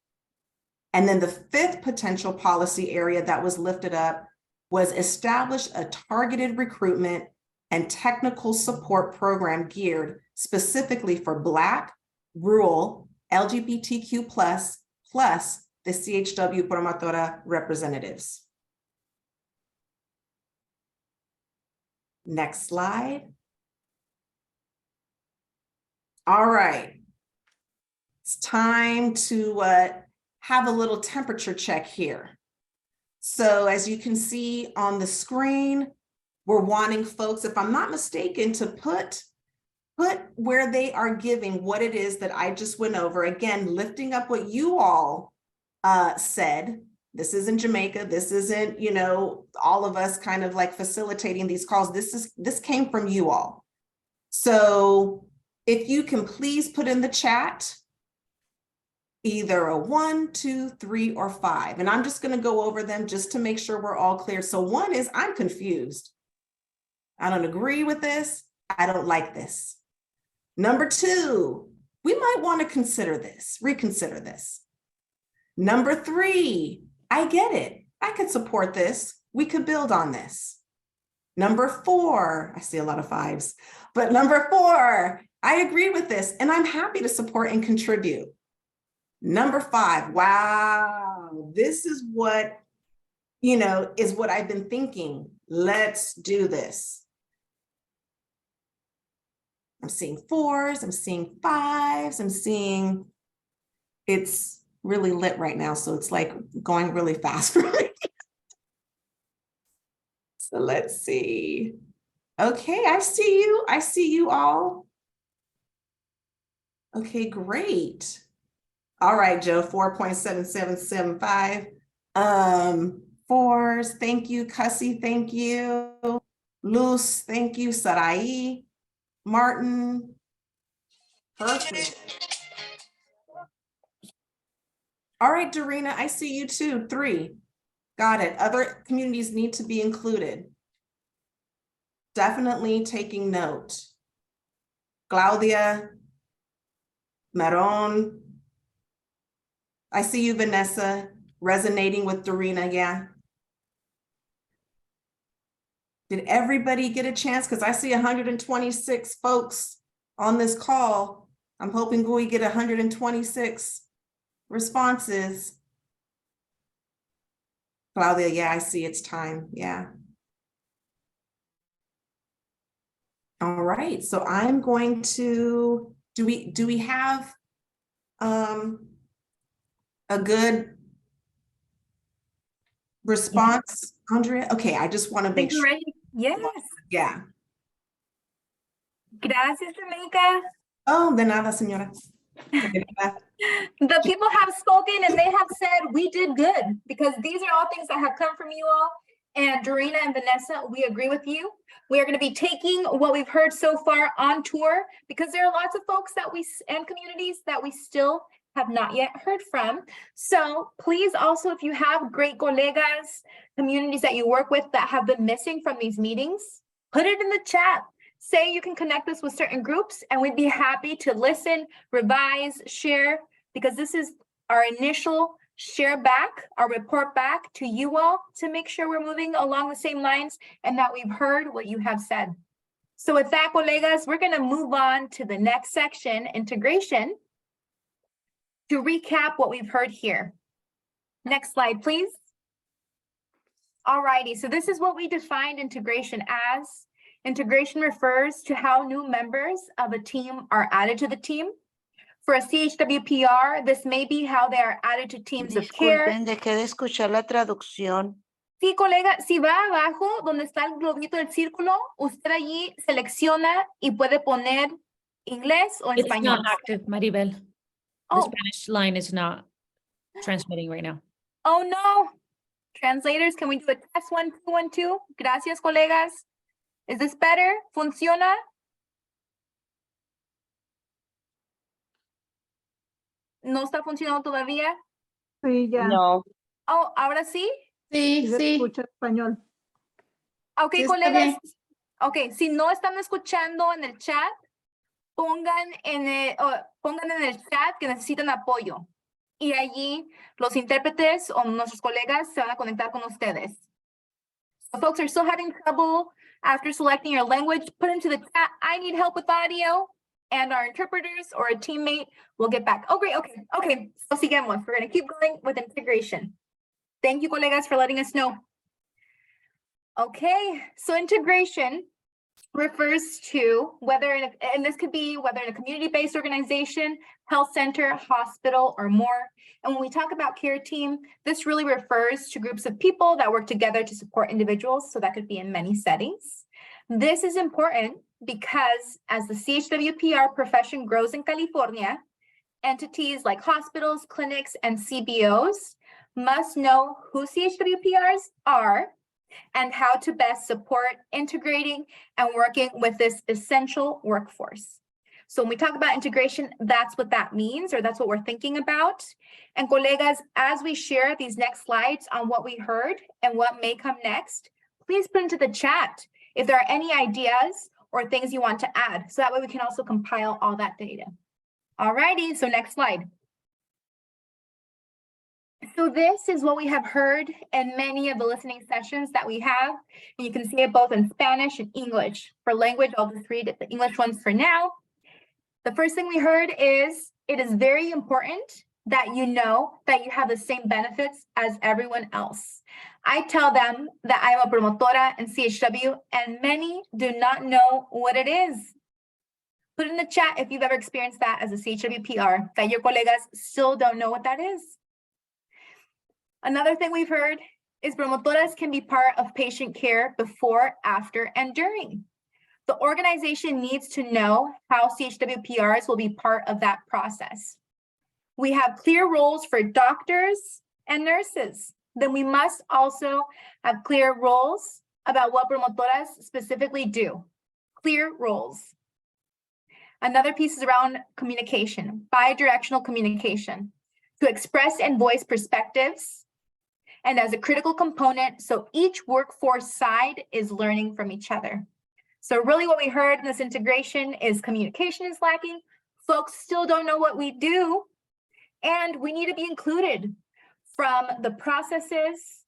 And then the fifth potential policy area that was lifted up was establish a targeted recruitment and technical support program geared specifically for Black, rural, LGBTQ+, plus the CHW Promotora representatives. Next slide. All right. It's time to have a little temperature check here. So as you can see on the screen, we're wanting folks, if I'm not mistaken, to put where they are giving what it is that I just went over. Again, lifting up what you all said. This isn't Jamaica. This isn't, you know, all of us kind of like facilitating these calls. This came from you all. So if you can please put in the chat either a 1, 2, 3, or 5. And I'm just going to go over them just to make sure we're all clear. So one is I'm confused. I don't agree with this. I don't like this. Number two, we might want to consider this, reconsider this. Number three, I get it. I could support this. We could build on this. Number four, I see a lot of 5s, but number 4, I agree with this and I'm happy to support and contribute. Number 5, wow, this is what, you know, is what I've been thinking. Let's do this. I'm seeing 4s, I'm seeing 5s, I'm seeing, it's really lit right now. So it's like going really fast for me. So let's see. Okay, I see you all. Okay, great. All right, Joe, 4.7775. 4s, thank you. Cussy, thank you. Luz, thank you. Sarai, Martin, perfect. All right, Dorina, I see you too. 3, got it. Other communities need to be included. Definitely taking note. Claudia, Maron, I see you, Vanessa, resonating with Dorina, yeah. Did everybody get a chance? Because I see 126 folks on this call. I'm hoping we get 126 responses. Claudia, yeah, I see it's time, yeah. All right, so I'm going to, do we have a good response, Andrea? Okay, I just want to make sure. Yes. Yeah. Gracias, Jamaica. Oh, de nada, señora. The people have spoken and they have said we did good because these are all things that have come from you all. And Dorina and Vanessa, we agree with you. We are going to be taking what we've heard so far on tour because there are lots of folks and communities that we still have not yet heard from. So please also, if you have great colegas, communities that you work with that have been missing from these meetings, put it in the chat. Say you can connect us with certain groups and we'd be happy to listen, revise, share, because this is our initial share back, our report back to you all to make sure we're moving along the same lines and that we've heard what you have said. So with that, colegas, we're going to move on to the next section, integration, to recap what we've heard here. Next slide, please. All righty, so this is what we defined integration as. Integration refers to how new members of a team are added to the team. For a CHWPR, this may be how they are added to teams of care. Disculpen, dejé de escuchar la traducción. Sí, colega, si va abajo donde está el globito del círculo, usted allí selecciona y puede poner inglés o It's español. not active, Maribel. The Oh, Spanish line is not transmitting right now. oh no. Translators, can we do a test 1, 2, 1, 2? Gracias, colegas. Is this better? ¿Funciona? ¿No está funcionando todavía? Sí, ya. No. Oh, ¿ahora sí? Sí, sí. Escucha español. Ok, Sí, está colegas. bien. Ok, si no están escuchando en el chat, pongan en el chat que necesitan apoyo. Y allí los intérpretes o nuestros colegas se van a conectar con ustedes. So folks are still having trouble after selecting your language, put into the chat, I need help with audio, and our interpreters or a teammate will get back. Oh, great, okay. So sigamos. We're gonna keep going with integration. Thank you, colegas, for letting us know. Okay, so integration refers to whether, and this could be whether in a community-based organization, health center, hospital, or more. And when we talk about care team, this really refers to groups of people that work together to support individuals. So that could be in many settings. This is important because as the CHWPR profession grows in California, entities like hospitals, clinics, and CBOs must know who CHWPRs are and how to best support integrating and working with this essential workforce. So when we talk about integration, that's what that means, or that's what we're thinking about. And colegas, as we share these next slides on what we heard and what may come next, please put into the chat if there are any ideas or things you want to add. So that way we can also compile all that data. All righty, so next slide. So this is what we have heard in many of the listening sessions that we have. And you can see it both in Spanish and English. For language, I'll just read the English ones for now. The first thing we heard is, it is very important that you know that you have the same benefits as everyone else. I tell them that I'm a promotora in CHW, and many do not know what it is. Put in the chat if you've ever experienced that as a CHWPR, that your colegas still don't know what that is. Another thing we've heard is promotoras can be part of patient care before, after, and during. The organization needs to know how CHWPRs will be part of that process. We have clear roles for doctors and nurses. Then we must also have clear roles about what promotoras specifically do. Clear roles. Another piece is around communication, bi-directional communication, to express and voice perspectives, and as a critical component, so each workforce side is learning from each other. So really what we heard in this integration is communication is lacking. Folks still don't know what we do, and we need to be included from the processes,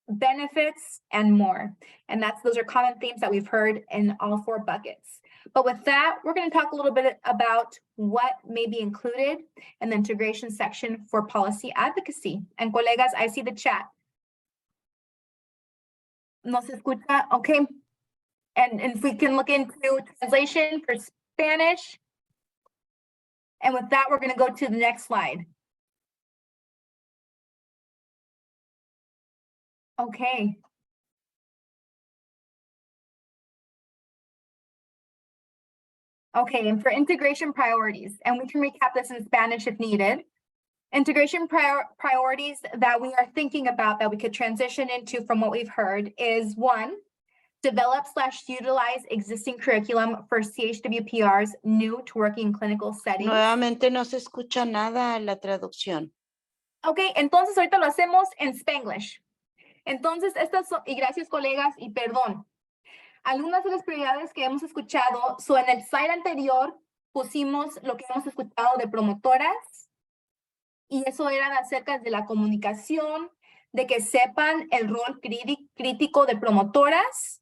benefits, and more. And those are common themes that we've heard in all 4 buckets. But with that, we're going to talk a little bit about what may be included in the integration section for policy advocacy. And colegas, I see the chat. ¿No se escucha? Okay. And if we can look into translation for Spanish. And with that, we're going to go to the next slide. Okay. Okay, and for integration priorities, and we can recap this in Spanish if needed. Integration priorities that we are thinking about that we could transition into from what we've heard is 1, develop/utilize existing curriculum for CHWPRs new to working in clinical settings. Nuevamente no se escucha nada la traducción. Ok, entonces ahorita lo hacemos en Spanglish. Entonces, estas son, y gracias colegas, y perdón. Algunas de las prioridades que hemos escuchado, en el slide anterior pusimos lo que hemos escuchado de promotoras, y eso era acerca de la comunicación, de que sepan el rol crítico de promotoras,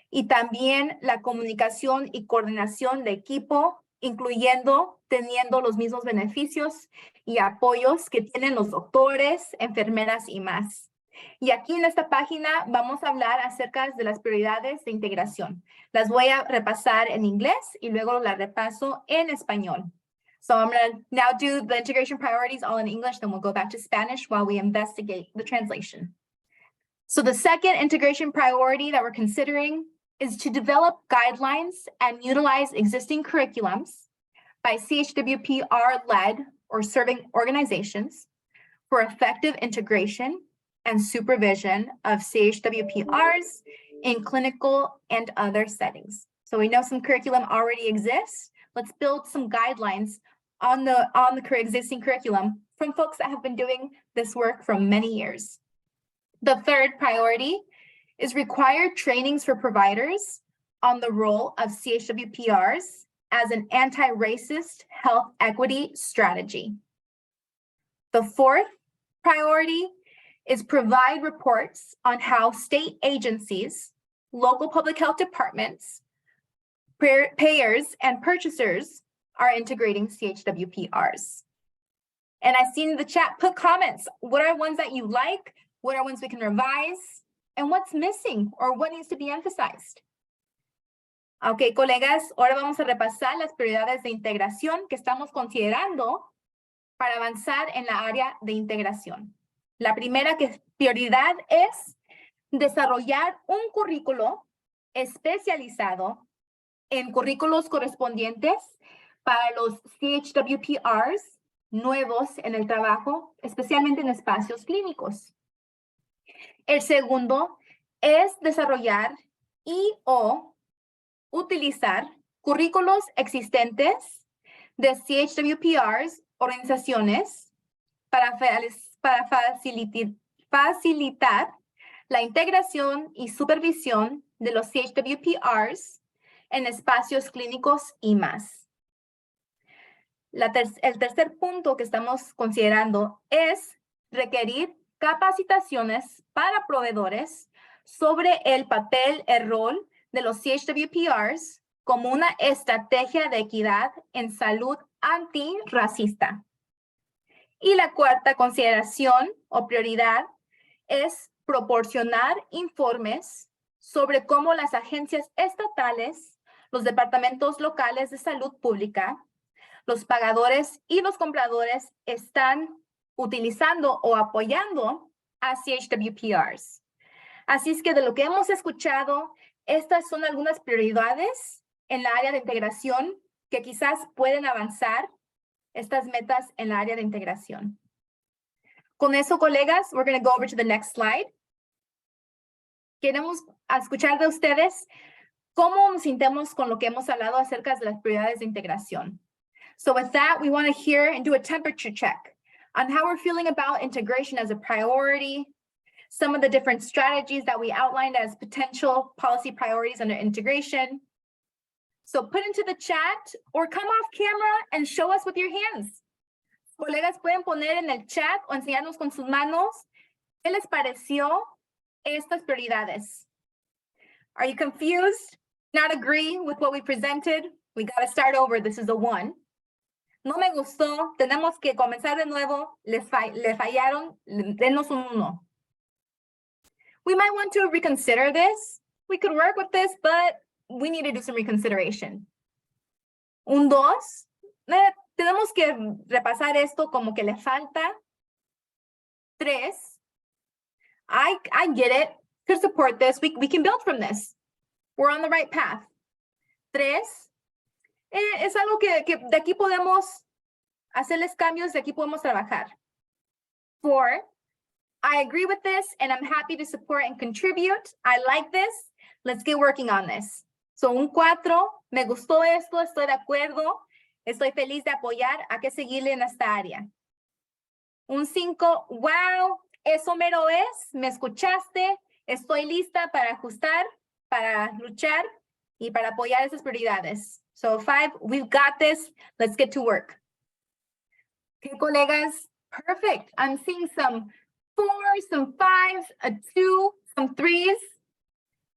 y también la comunicación y coordinación de equipo, incluyendo teniendo los mismos beneficios y apoyos que tienen los doctores, enfermeras y más. Y aquí en esta página vamos a hablar acerca de las prioridades de integración. Las voy a repasar en inglés y luego las repaso en español. So I'm going to now do the integration priorities all in English, then we'll go back to Spanish while we investigate the translation. So the second integration priority that we're considering is to develop guidelines and utilize existing curriculums by CHWPR-led or serving organizations for effective integration and supervision of CHWPRs in clinical and other settings. So we know some curriculum already exists. Let's build some guidelines on the existing curriculum from folks that have been doing this work for many years. The third priority is required trainings for providers on the role of CHWPRs as an anti-racist health equity strategy. The fourth priority is provide reports on how state agencies, local public health departments, payers, and purchasers are integrating CHWPRs. And I've seen in the chat, put comments. What are ones that you like? What are ones we can revise? And what's missing or what needs to be emphasized? Ok, colegas, ahora vamos a repasar las prioridades de integración que estamos considerando para avanzar en la área de integración. La primera prioridad es desarrollar un currículo especializado en currículos correspondientes para los CHWPRs nuevos en el trabajo, especialmente en espacios clínicos. El segundo es desarrollar y/o utilizar currículos existentes de CHWPRs, organizaciones, para facilitar la integración y supervisión de los CHWPRs en espacios clínicos y más. El tercer punto que estamos considerando es requerir capacitaciones para proveedores sobre el papel, el rol de los CHWPRs como una estrategia de equidad en salud antirracista. Y la cuarta consideración o prioridad es proporcionar informes sobre cómo las agencias estatales, los departamentos locales de salud pública, los pagadores y los compradores están utilizando o apoyando a CHWPRs. Así es que de lo que hemos escuchado, estas son algunas prioridades en la área de integración que quizás pueden avanzar estas metas en la área de integración. Con eso, colegas, we're going to go over to the next slide. Queremos escuchar de ustedes cómo nos sintemos con lo que hemos hablado acerca de las prioridades de integración. So with that, we want to hear and do a temperature check on how we're feeling about integration as a priority, some of the different strategies that we outlined as potential policy priorities under integration. So put into the chat or come off camera and show us with your hands. Colegas, pueden poner en el chat o enseñarnos con sus manos qué les pareció estas prioridades. Are you confused? Not agree with what we presented? We got to start over. This is a 1. No me gustó, tenemos que comenzar de nuevo, le fallaron, denos un 1. We might want to reconsider this. We could work with this, but we need to do some reconsideration. Un 2, tenemos que repasar esto como que le falta. 3, I get it, could support this, we can build from this. We're on the right path. 3, es algo que de aquí podemos hacerles cambios, de aquí podemos trabajar. 4, I agree with this and I'm happy to support and contribute. I like this. Let's get working on this. So un 4, me gustó esto, estoy de acuerdo, estoy feliz de apoyar, hay que seguirle en esta área. Un 5, wow, eso mero es, me escuchaste, estoy lista para ajustar, para luchar y para apoyar esas prioridades. So 5, we've got this, let's get to work. Okay, colegas, perfect. I'm seeing some 4s, some 5s, a 2, some 3s.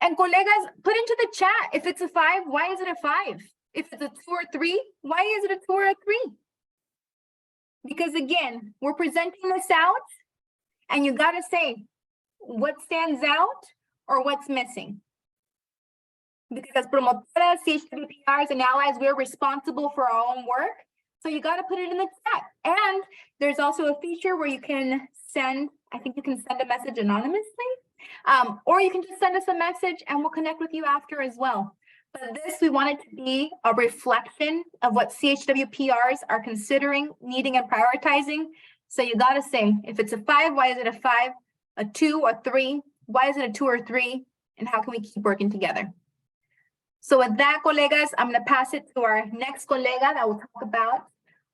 And colegas, put into the chat, if it's a 5, why is it a 5? If it's a 2 or 3, why is it a 2 or a 3? Because again, we're presenting this out and you gotta say what stands out or what's missing. Because as Promotora, CHWPRs and allies, we're responsible for our own work. So you gotta put it in the chat. And there's also a feature where you can send, I think you can send a message anonymously, or you can just send us a message and we'll connect with you after as well. But this, we want it to be a reflection of what CHWPRs are considering, needing, and prioritizing. So you gotta say, if it's a 5, why is it a 5? A 2 or 3, why is it a 2 or 3? And how can we keep working together? So with that, colegas, I'm gonna pass it to our next colega that will talk about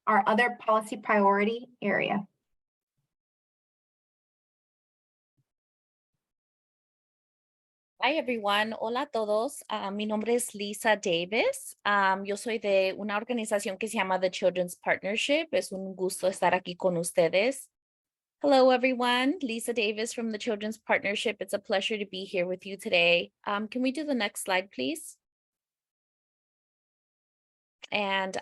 our other policy priority area. Hi everyone, hola a todos. Mi nombre es Lisa Davis. Yo soy de una organización que se llama The Children's Partnership. Es un gusto estar aquí con ustedes. Hello everyone, Lisa Davis from the Children's Partnership. It's a pleasure to be here with you today. Can we do the next slide, please? And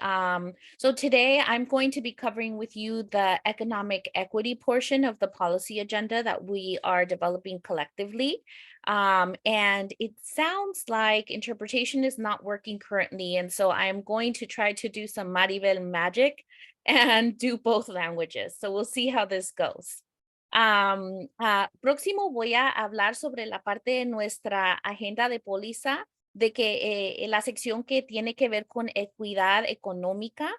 so today I'm going to be covering with you the economic equity portion of the policy agenda that we are developing collectively. And it sounds like interpretation is not working currently. And so I'm going to try to do some Maribel magic and do both languages. So we'll see how this goes. Próximo voy a hablar sobre la parte de nuestra agenda de póliza, de que la sección que tiene que ver con equidad económica,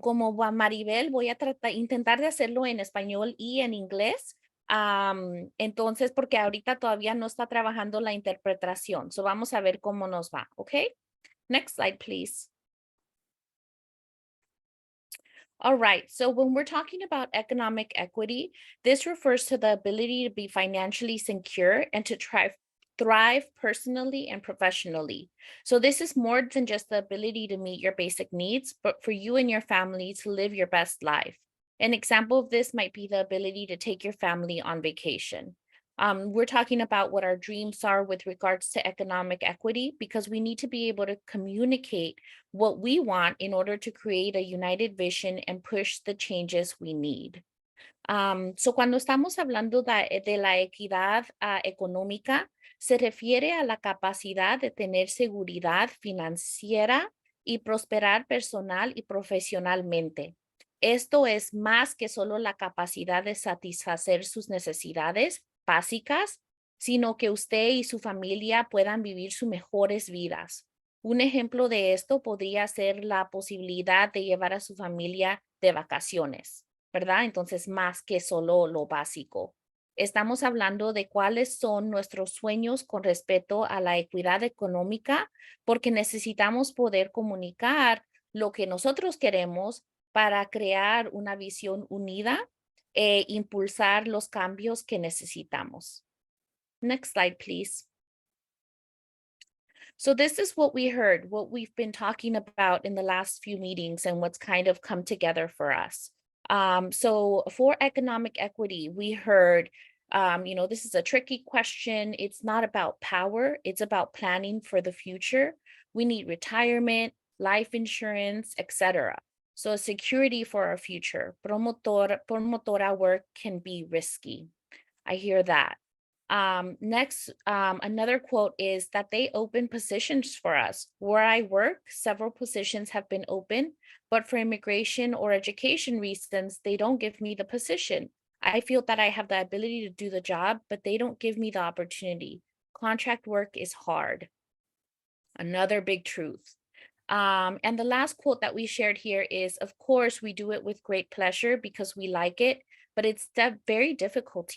como Maribel, voy a intentar de hacerlo en español y en inglés. Entonces, porque ahorita todavía no está trabajando la interpretación. So vamos a ver cómo nos va, ¿ok? Next slide, please. All right, so when we're talking about economic equity, this refers to the ability to be financially secure and to thrive personally and professionally. So this is more than just the ability to meet your basic needs, but for you and your family to live your best life. An example of this might be the ability to take your family on vacation. We're talking about what our dreams are with regards to economic equity, because we need to be able to communicate what we want in order to create a united vision and push the changes we need. So cuando estamos hablando de la equidad económica, se refiere a la capacidad de tener seguridad financiera y prosperar personal y profesionalmente. Esto es más que solo la capacidad de satisfacer sus necesidades básicas, sino que usted y su familia puedan vivir sus mejores vidas. Un ejemplo de esto podría ser la posibilidad de llevar a su familia de vacaciones, ¿verdad? Entonces, más que solo lo básico. Estamos hablando de cuáles son nuestros sueños con respecto a la equidad económica, porque necesitamos poder comunicar lo que nosotros queremos para crear una visión unida e impulsar los cambios que necesitamos. Next slide, please. So this is what we heard, what we've been talking about in the last few meetings and what's kind of come together for us. So for economic equity, we heard, this is a tricky question. It's not about power. It's about planning for the future. We need retirement, life insurance, etc. So a security for our future. Promotora work can be risky. I hear that. Next, another quote is that they open positions for us. Where I work, several positions have been open, but for immigration or education reasons, they don't give me the position. I feel that I have the ability to do the job, but they don't give me the opportunity. Contract work is hard. Another big truth. And the last quote that we shared here is, of course, we do it with great pleasure because we like it, but it's very difficult,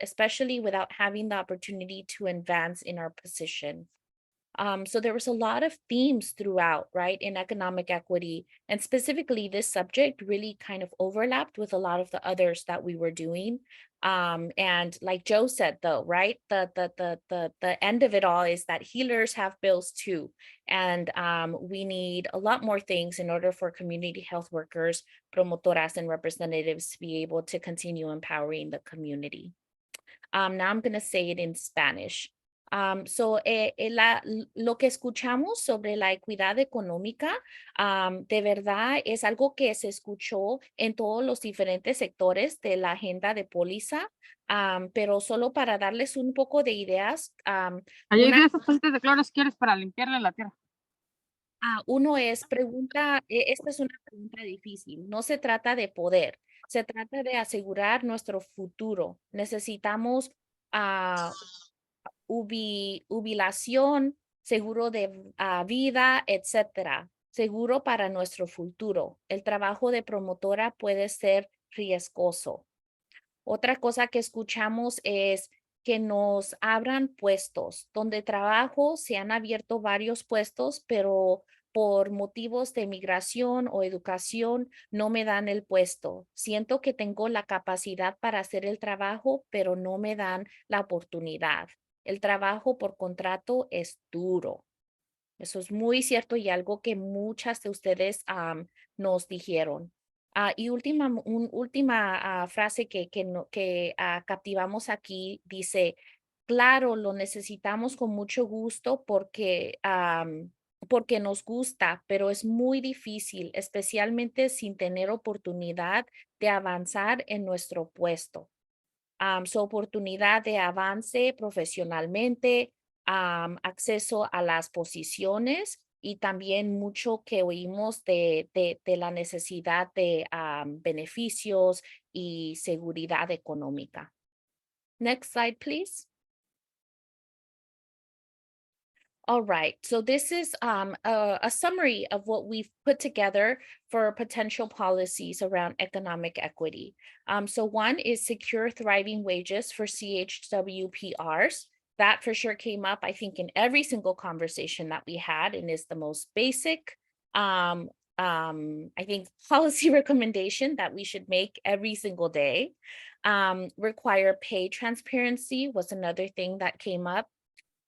especially without having the opportunity to advance in our position. So there was a lot of themes throughout, right, in economic equity, and specifically this subject really kind of overlapped with a lot of the others that we were doing. And like Joe said, though, right, the end of it all is that healers have bills too, and we need a lot more things in order for community health workers, promotoras, and representatives to be able to continue empowering the community. Now I'm going to say it in Spanish. Lo que escuchamos sobre la equidad económica, de verdad es algo que se escuchó en todos los diferentes sectores de la agenda de póliza, pero solo para darles un poco de ideas. Ahí hay de esos fuentes de cloro si quieres para limpiarle la tierra. Uno es esta es una pregunta difícil, no se trata de poder, se trata de asegurar nuestro futuro. Necesitamos jubilación, seguro de vida, etcétera, seguro para nuestro futuro. El trabajo de promotora puede ser riesgoso. Otra cosa que escuchamos es que nos abran puestos. Donde trabajo se han abierto varios puestos, pero por motivos de migración o educación no me dan el puesto. Siento que tengo la capacidad para hacer el trabajo, pero no me dan la oportunidad. El trabajo por contrato es duro. Eso es muy cierto y algo que muchas de ustedes nos dijeron. Y última frase que captivamos aquí dice, claro, lo necesitamos con mucho gusto porque nos gusta, pero es muy difícil, especialmente sin tener oportunidad de avanzar en nuestro puesto. Su oportunidad de avance profesionalmente, acceso a las posiciones y también mucho que oímos de la necesidad de beneficios y seguridad económica. Next slide, please. All right, so this is a summary of what we've put together for potential policies around economic equity. So one is secure, thriving wages for CHWPRs. That for sure came up, I think, in every single conversation that we had and is the most basic, I think, policy recommendation that we should make every single day. Require pay transparency was another thing that came up.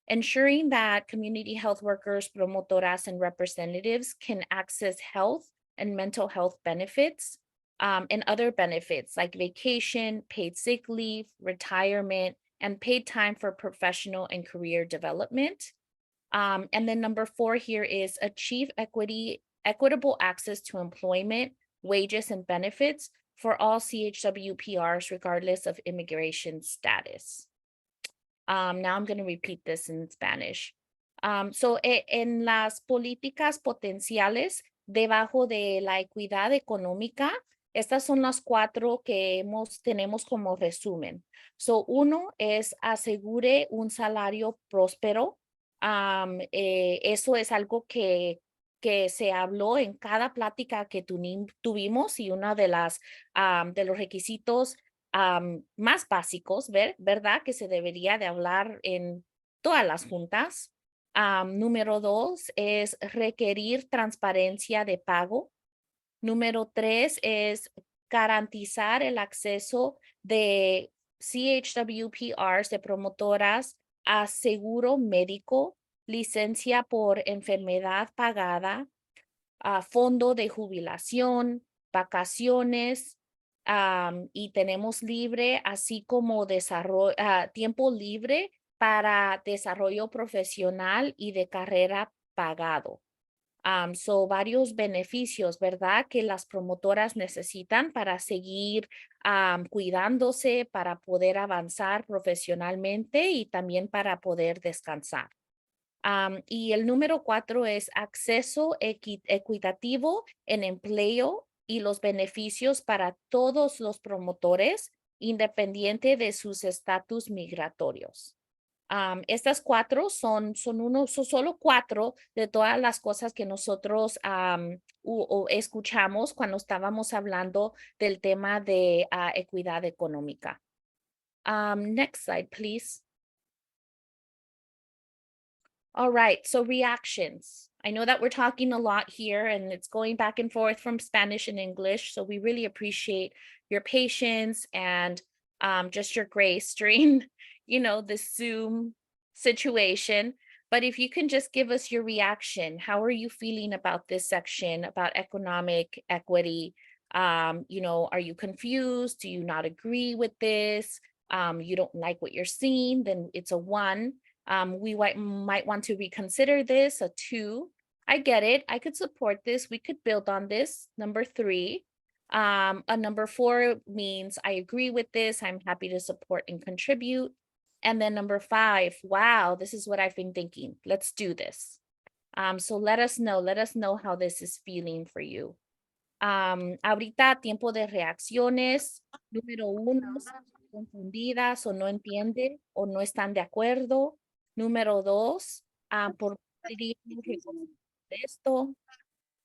Ensuring that community health workers, promotoras, and representatives can access health and mental health benefits and other benefits like vacation, paid sick leave, retirement, and paid time for professional and career development. And then number 4 here is achieve equitable access to employment, wages, and benefits for all CHWPRs regardless of immigration status. Now I'm going to repeat this in Spanish. En las políticas potenciales debajo de la equidad económica, estas son las 4 que tenemos como resumen. Uno es asegure un salario próspero. Eso es algo que se habló en cada plática que tuvimos y una de los requisitos más básicos, ¿verdad? Que se debería de hablar en todas las juntas. Número 2 es requerir transparencia de pago. Número 3 es garantizar el acceso de CHWPRs, de promotoras, a seguro médico, licencia por enfermedad pagada, fondo de jubilación, vacaciones, y tenemos libre, así como tiempo libre para desarrollo profesional y de carrera pagado. Varios beneficios, ¿verdad? Que las promotoras necesitan para seguir cuidándose, para poder avanzar profesionalmente y también para poder descansar. Y el número 4 es acceso equitativo en empleo y los beneficios para todos los promotores, independiente de sus estatus migratorios. Estas cuatro son solo cuatro de todas las cosas que nosotros o escuchamos cuando estábamos hablando del tema de equidad económica. Next slide, please. All right, so reactions. I know that we're talking a lot here and it's going back and forth from Spanish and English, so we really appreciate your patience and just your grace during, the Zoom situation. But if you can just give us your reaction, how are you feeling about this section, about economic equity? Are you confused? Do you not agree with this? You don't like what you're seeing, then it's a 1. We might want to reconsider this, a 2. I get it. I could support this. We could build on this. Number 3. A number 4 means I agree with this. I'm happy to support and contribute. And then number 5, wow, this is what I've been thinking. Let's do this. So let us know how this is feeling for you. Ahorita tiempo de reacciones. Número 1, confundidas o no entienden o no están de acuerdo. Número 2, por esto.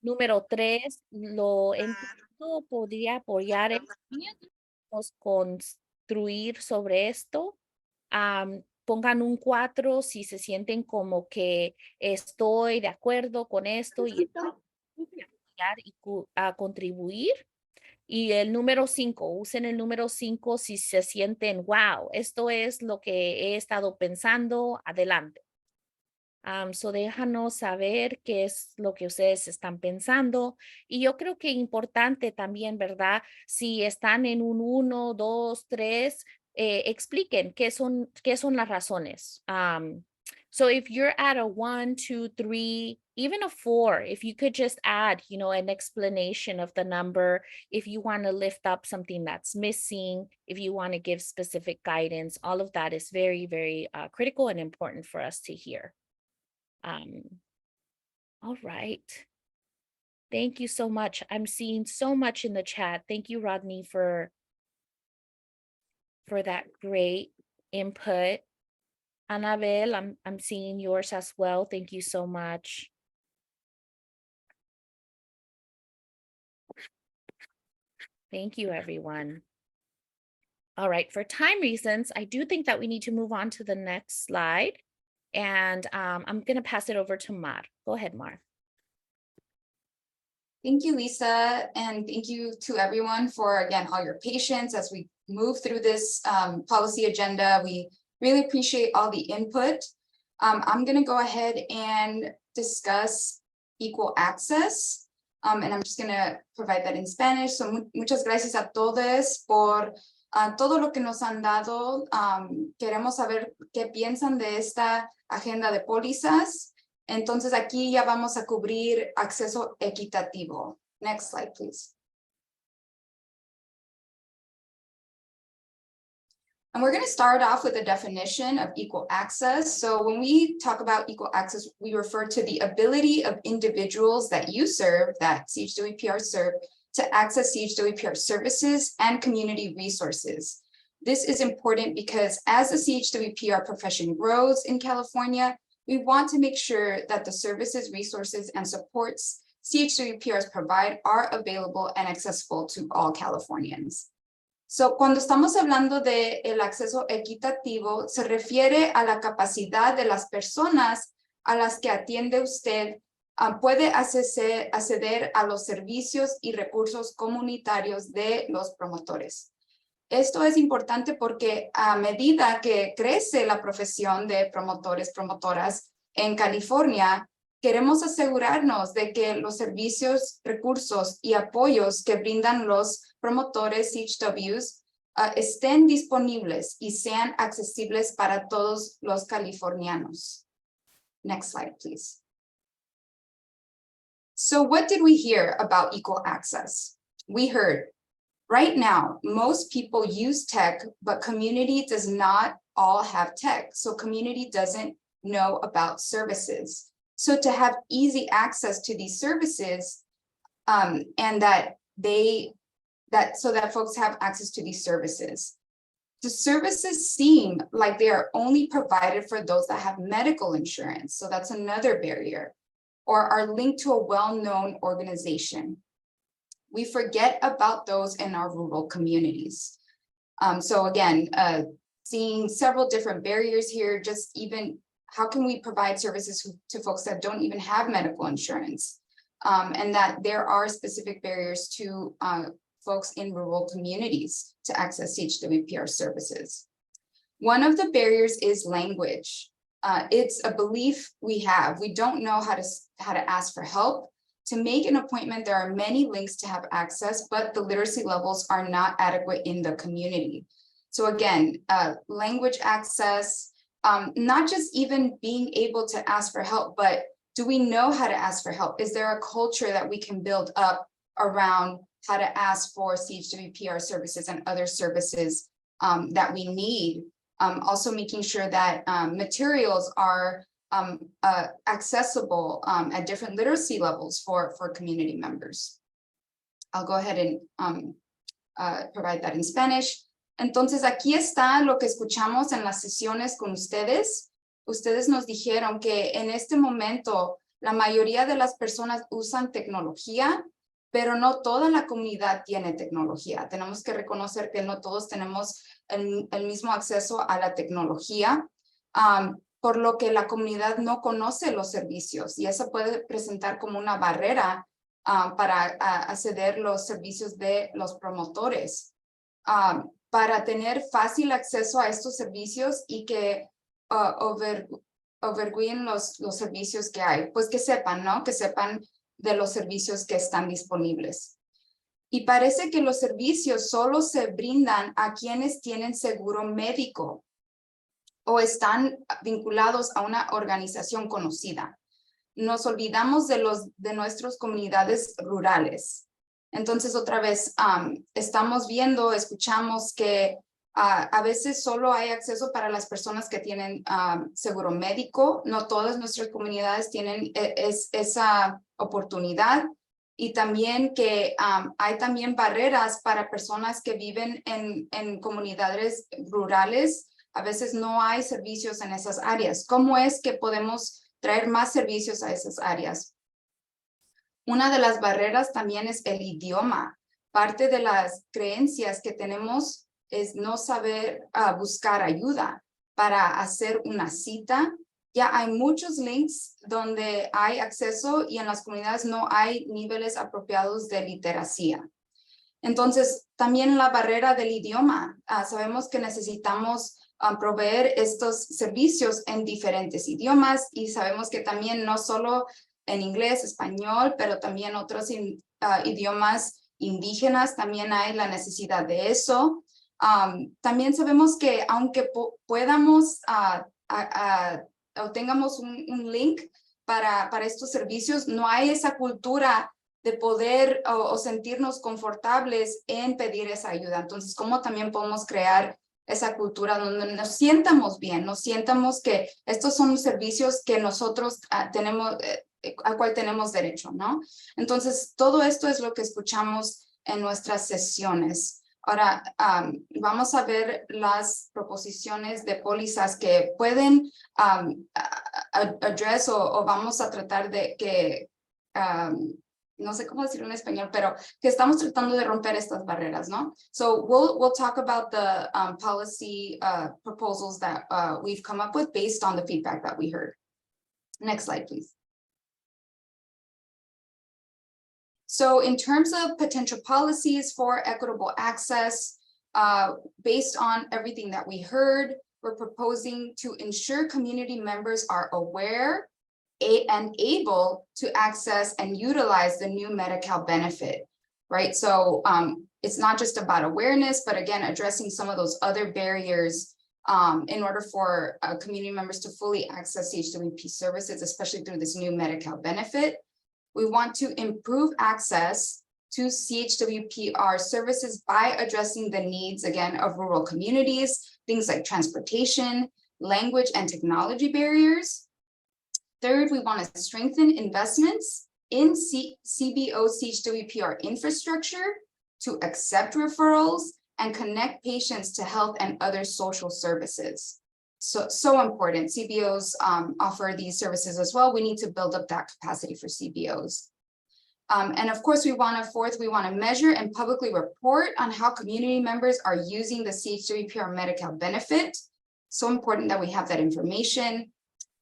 Número 3, lo entiendo, podría apoyar construir sobre esto. Pongan un 4 si se sienten como que estoy de acuerdo con esto y a contribuir. Y el número 5, usen el número 5 si se sienten, wow, esto es lo que he estado pensando, adelante. So déjanos saber qué es lo que ustedes están pensando. Y yo creo que importante también, ¿verdad? Si están en un 1, 2, 3, expliquen qué son las razones. So if you're at a 1, 2, 3, even a 4, if you could just add, an explanation of the number, if you want to lift up something that's missing, if you want to give specific guidance, all of that is very, very critical and important for us to hear. All right. Thank you so much. I'm seeing so much in the chat. Thank you, Rodney, for that great input. Annabelle, I'm seeing yours as well. Thank you so much. Thank you, everyone. All right, for time reasons, I do think that we need to move on to the next slide. And I'm going to pass it over to Mar. Go ahead, Mar. Thank you, Lisa, and thank you to everyone for, again, all your patience as we move through this policy agenda. We really appreciate all the input. I'm going to go ahead and discuss equal access, and I'm just going to provide that in Spanish. So muchas gracias a todos por todo lo que nos han dado. Queremos saber qué piensan de esta agenda de pólizas. Entonces aquí ya vamos a cubrir acceso equitativo. Next slide, please. And we're going to start off with a definition of equal access. So when we talk about equal access, we refer to the ability of individuals that you serve, that CHWPR serve, to access CHWPR services and community resources. This is important because as the CHWPR profession grows in California, we want to make sure that the services, resources, and supports CHWPRs provide are available and accessible to all Californians. So, cuando estamos hablando de el acceso equitativo, se refiere a la capacidad de las personas a las que atiende usted puede acceder a los servicios y recursos comunitarios de los promotores. Esto es importante porque a medida que crece la profesión de promotores, promotoras en California, queremos asegurarnos de que los servicios, recursos y apoyos que brindan los promotores CHWs estén disponibles y sean accesibles para todos los californianos. Next slide, please. So what did we hear about equal access? We heard, right now, most people use tech, but community does not all have tech. So community doesn't know about services. So to have easy access to these services and so that folks have access to these services. The services seem like they are only provided for those that have medical insurance. So that's another barrier, or are linked to a well-known organization. We forget about those in our rural communities. So again, seeing several different barriers here, just even how can we provide services to folks that don't even have medical insurance? And that there are specific barriers to folks in rural communities to access CHWPR services. One of the barriers is language. It's a belief we have. We don't know how to ask for help. To make an appointment, there are many links to have access, but the literacy levels are not adequate in the community. So again, language access, not just even being able to ask for help, but do we know how to ask for help? Is there a culture that we can build up around how to ask for CHWPR services and other services that we need? Also making sure that materials are accessible at different literacy levels for community members. I'll go ahead and provide that in Spanish. Entonces, aquí está lo que escuchamos en las sesiones con ustedes. Ustedes nos dijeron que en este momento la mayoría de las personas usan tecnología, pero no toda la comunidad tiene tecnología. Tenemos que reconocer que no todos tenemos el mismo acceso a la tecnología, por lo que la comunidad no conoce los servicios y eso puede presentar como una barrera para acceder a los servicios de los promotores. Para tener fácil acceso a estos servicios y que overgüen los servicios que hay, pues que sepan, ¿no? Que sepan de los servicios que están disponibles. Y parece que los servicios solo se brindan a quienes tienen seguro médico o están vinculados a una organización conocida. Nos olvidamos de nuestras comunidades rurales. Entonces, otra vez, estamos viendo, escuchamos que a veces solo hay acceso para las personas que tienen seguro médico. No todas nuestras comunidades tienen esa oportunidad. Y también que hay también barreras para personas que viven en comunidades rurales. A veces no hay servicios en esas áreas. ¿Cómo es que podemos traer más servicios a esas áreas? Una de las barreras también es el idioma. Parte de las creencias que tenemos es no saber buscar ayuda para hacer una cita. Ya hay muchos links donde hay acceso y en las comunidades no hay niveles apropiados de literacia. Entonces, también la barrera del idioma. Sabemos que necesitamos proveer estos servicios en diferentes idiomas y sabemos que también no solo en inglés, español, pero también otros idiomas indígenas, también hay la necesidad de eso. También sabemos que aunque podamos o tengamos un link para estos servicios, no hay esa cultura de poder o sentirnos confortables en pedir esa ayuda. Entonces, ¿cómo también podemos crear esa cultura donde nos sientamos bien, nos sientamos que estos son servicios que nosotros tenemos, al cual tenemos derecho, ¿no? Entonces, todo esto es lo que escuchamos en nuestras sesiones. Ahora, vamos a ver las proposiciones de pólizas que pueden address o vamos a tratar de que, no sé cómo decirlo en español, pero que estamos tratando de romper estas barreras, ¿no? So we'll talk about the policy proposals that we've come up with based on the feedback that we heard. Next slide, please. So in terms of potential policies for equitable access, based on everything that we heard, we're proposing to ensure community members are aware and able to access and utilize the new Medi-Cal benefit, right? So it's not just about awareness, but again, addressing some of those other barriers in order for community members to fully access CHWP services, especially through this new Medi-Cal benefit. We want to improve access to CHWPR services by addressing the needs, again, of rural communities, things like transportation, language, and technology barriers. Third, we want to strengthen investments in CBO CHWPR infrastructure to accept referrals and connect patients to health and other social services. So important. CBOs offer these services as well. We need to build up that capacity for CBOs. And of course, we want to measure and publicly report on how community members are using the CHWPR Medi-Cal benefit. So important that we have that information.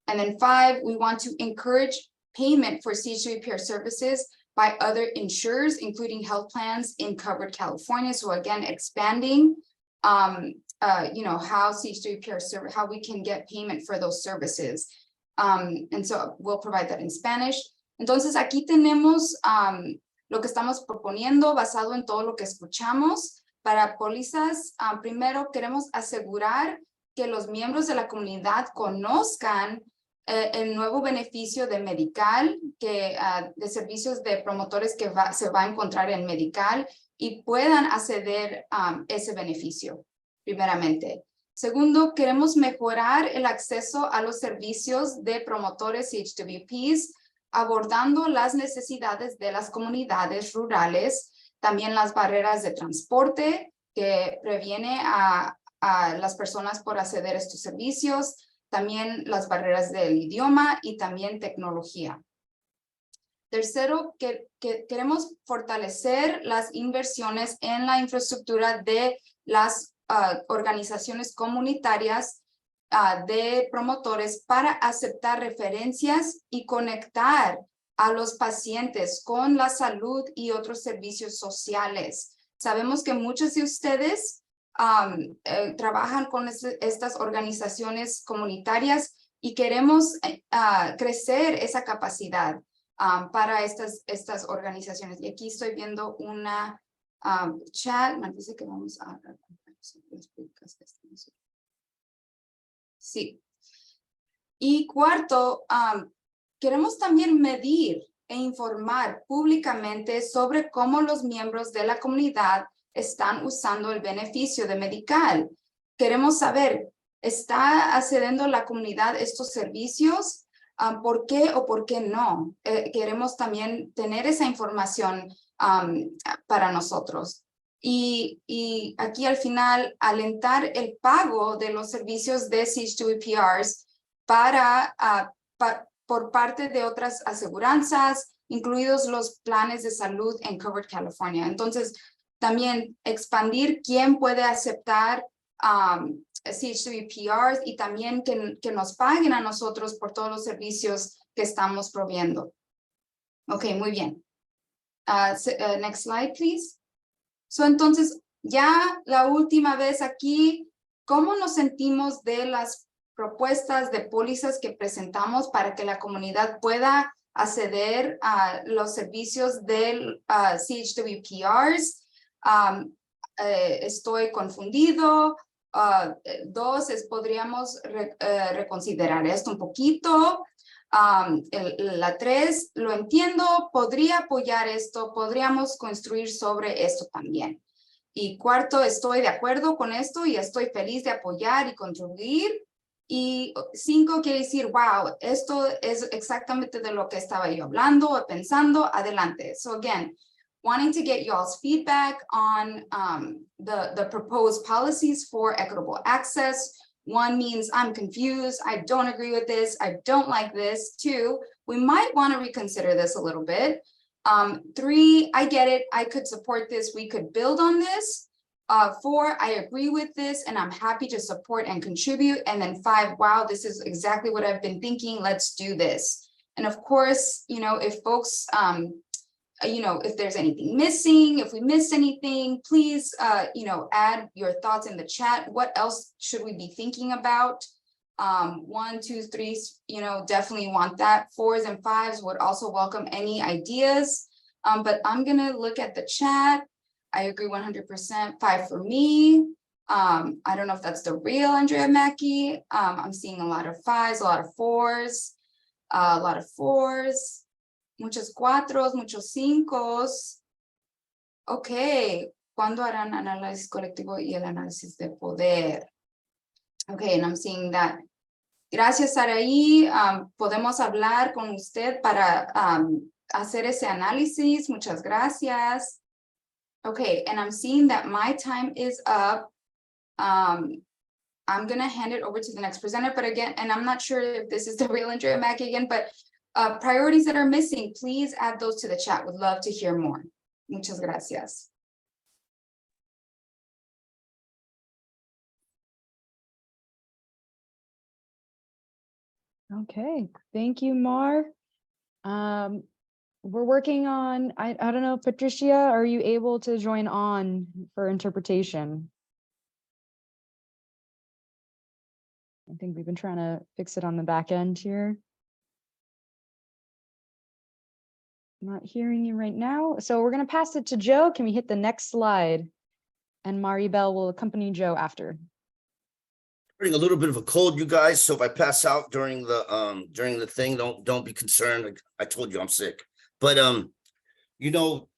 And then 5, we want to encourage payment for CHWPR services by other insurers, including health plans in covered California. So again, expanding, how CHWPR how we can get payment for those services. And so we'll provide that in Spanish. Entonces aquí tenemos lo que estamos proponiendo basado en todo lo que escuchamos. Para pólizas, primero queremos asegurar que los miembros de la comunidad conozcan el nuevo beneficio de Medical, de servicios de promotores que se va a encontrar en Medical y puedan acceder a ese beneficio, primeramente. Segundo, queremos mejorar el acceso a los servicios de promotores CHWPs, abordando las necesidades de las comunidades rurales, también las barreras de transporte que previene a las personas por acceder a estos servicios, también las barreras del idioma y también tecnología. Tercero, queremos fortalecer las inversiones en la infraestructura de las organizaciones comunitarias de promotores para aceptar referencias y conectar a los pacientes con la salud y otros servicios sociales. Sabemos que muchos de ustedes trabajan con estas organizaciones comunitarias y queremos crecer esa capacidad para estas organizaciones. Y aquí estoy viendo una chat, me dice que vamos a... Sí. Y cuarto, queremos también medir e informar públicamente sobre cómo los miembros de la comunidad están usando el beneficio de Medical. Queremos saber, ¿está accediendo la comunidad a estos servicios? ¿Por qué o por qué no? Queremos también tener esa información para nosotros. Y aquí al final, alentar el pago de los servicios de CHWPRs por parte de otras aseguranzas, incluidos los planes de salud en Covered California. Entonces, también expandir quién puede aceptar CHWPRs y también que nos paguen a nosotros por todos los servicios que estamos proveyendo. Ok, muy bien. Next slide, please. So, entonces, ya la última vez aquí, ¿cómo nos sentimos de las propuestas de pólizas que presentamos para que la comunidad pueda acceder a los servicios del CHWPRs? Estoy confundido. 2 podríamos reconsiderar esto un poquito. La 3, lo entiendo, podría apoyar esto, podríamos construir sobre esto también. Y 4, estoy de acuerdo con esto y estoy feliz de apoyar y contribuir. Y 5 quiere decir, wow, esto es exactamente de lo que estaba yo hablando o pensando, adelante. So again, wanting to get y'all's feedback on the proposed policies for equitable access. 1 means I'm confused, I don't agree with this, I don't like this. 2, we might want to reconsider this a little bit. 3, I get it, I could support this, we could build on this. 4, I agree with this and I'm happy to support and contribute. And then 5, wow, this is exactly what I've been thinking, let's do this. And of course, if folks, if there's anything missing, if we missed anything, please, add your thoughts in the chat. What else should we be thinking about? 1, 2, 3, definitely want that. 4s and 5s would also welcome any ideas. But I'm gonna look at the chat. I agree 100%, 5 for me. I don't know if that's the real Andrea Mackey. I'm seeing a lot of 5s, a lot of 4s, a lot of 4s. Muchos 4s, muchos 5s. Ok, ¿cuándo harán análisis colectivo y el análisis de poder? Ok, and I'm seeing that. Gracias, Saraí. Podemos hablar con usted para hacer ese análisis. Muchas gracias. Okay, and I'm seeing that my time is up. I'm gonna hand it over to the next presenter, but again, and I'm not sure if this is the real Andrea Mackey again, but priorities that are missing, please add those to the chat. Would love to hear more. Muchas gracias. Okay, thank you, Mar. We're working on, I don't know, Patricia, are you able to join on for interpretation? I think we've been trying to fix it on the back end here. Not hearing you right now. So we're going to pass it to Joe. Can we hit the next slide? And Maribel will accompany Joe after. A little bit of a cold, you guys. So if I pass out during the thing, don't be concerned. I told you I'm sick. But you know,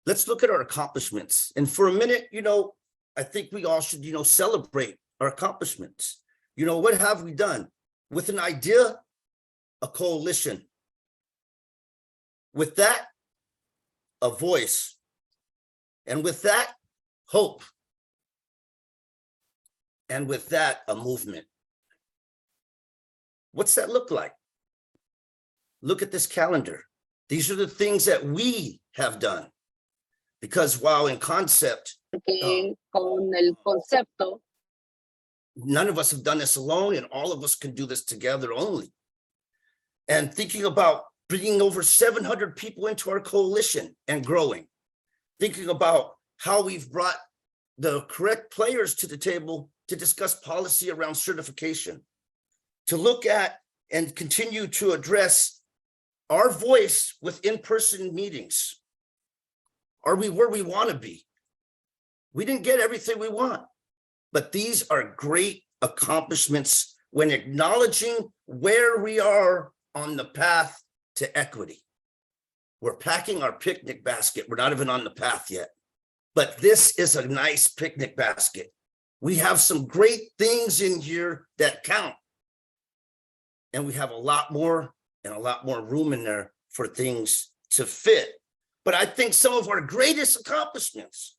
let's look at our accomplishments. And for a minute, you know, I think we all should, you know, celebrate our accomplishments. You know, what have we done? With an idea, a coalition. With that, a voice. And with that, hope. And with that, a movement. What's that look like? Look at this calendar. These are the things that we have done. Because while in concept, none of us have done this alone, and all of us can do this together only. And thinking about bringing over 700 people into our coalition and growing. Thinking about how we've brought the correct players to the table to discuss policy around certification, to look at and continue to address our voice with in-person meetings. Are we where we want to be? We didn't get everything we want, but these are great accomplishments when acknowledging where we are on the path to equity. We're packing our picnic basket. We're not even on the path yet, but this is a nice picnic basket. We have some great things in here that count. And we have a lot more and a lot more room in there for things to fit. But I think some of our greatest accomplishments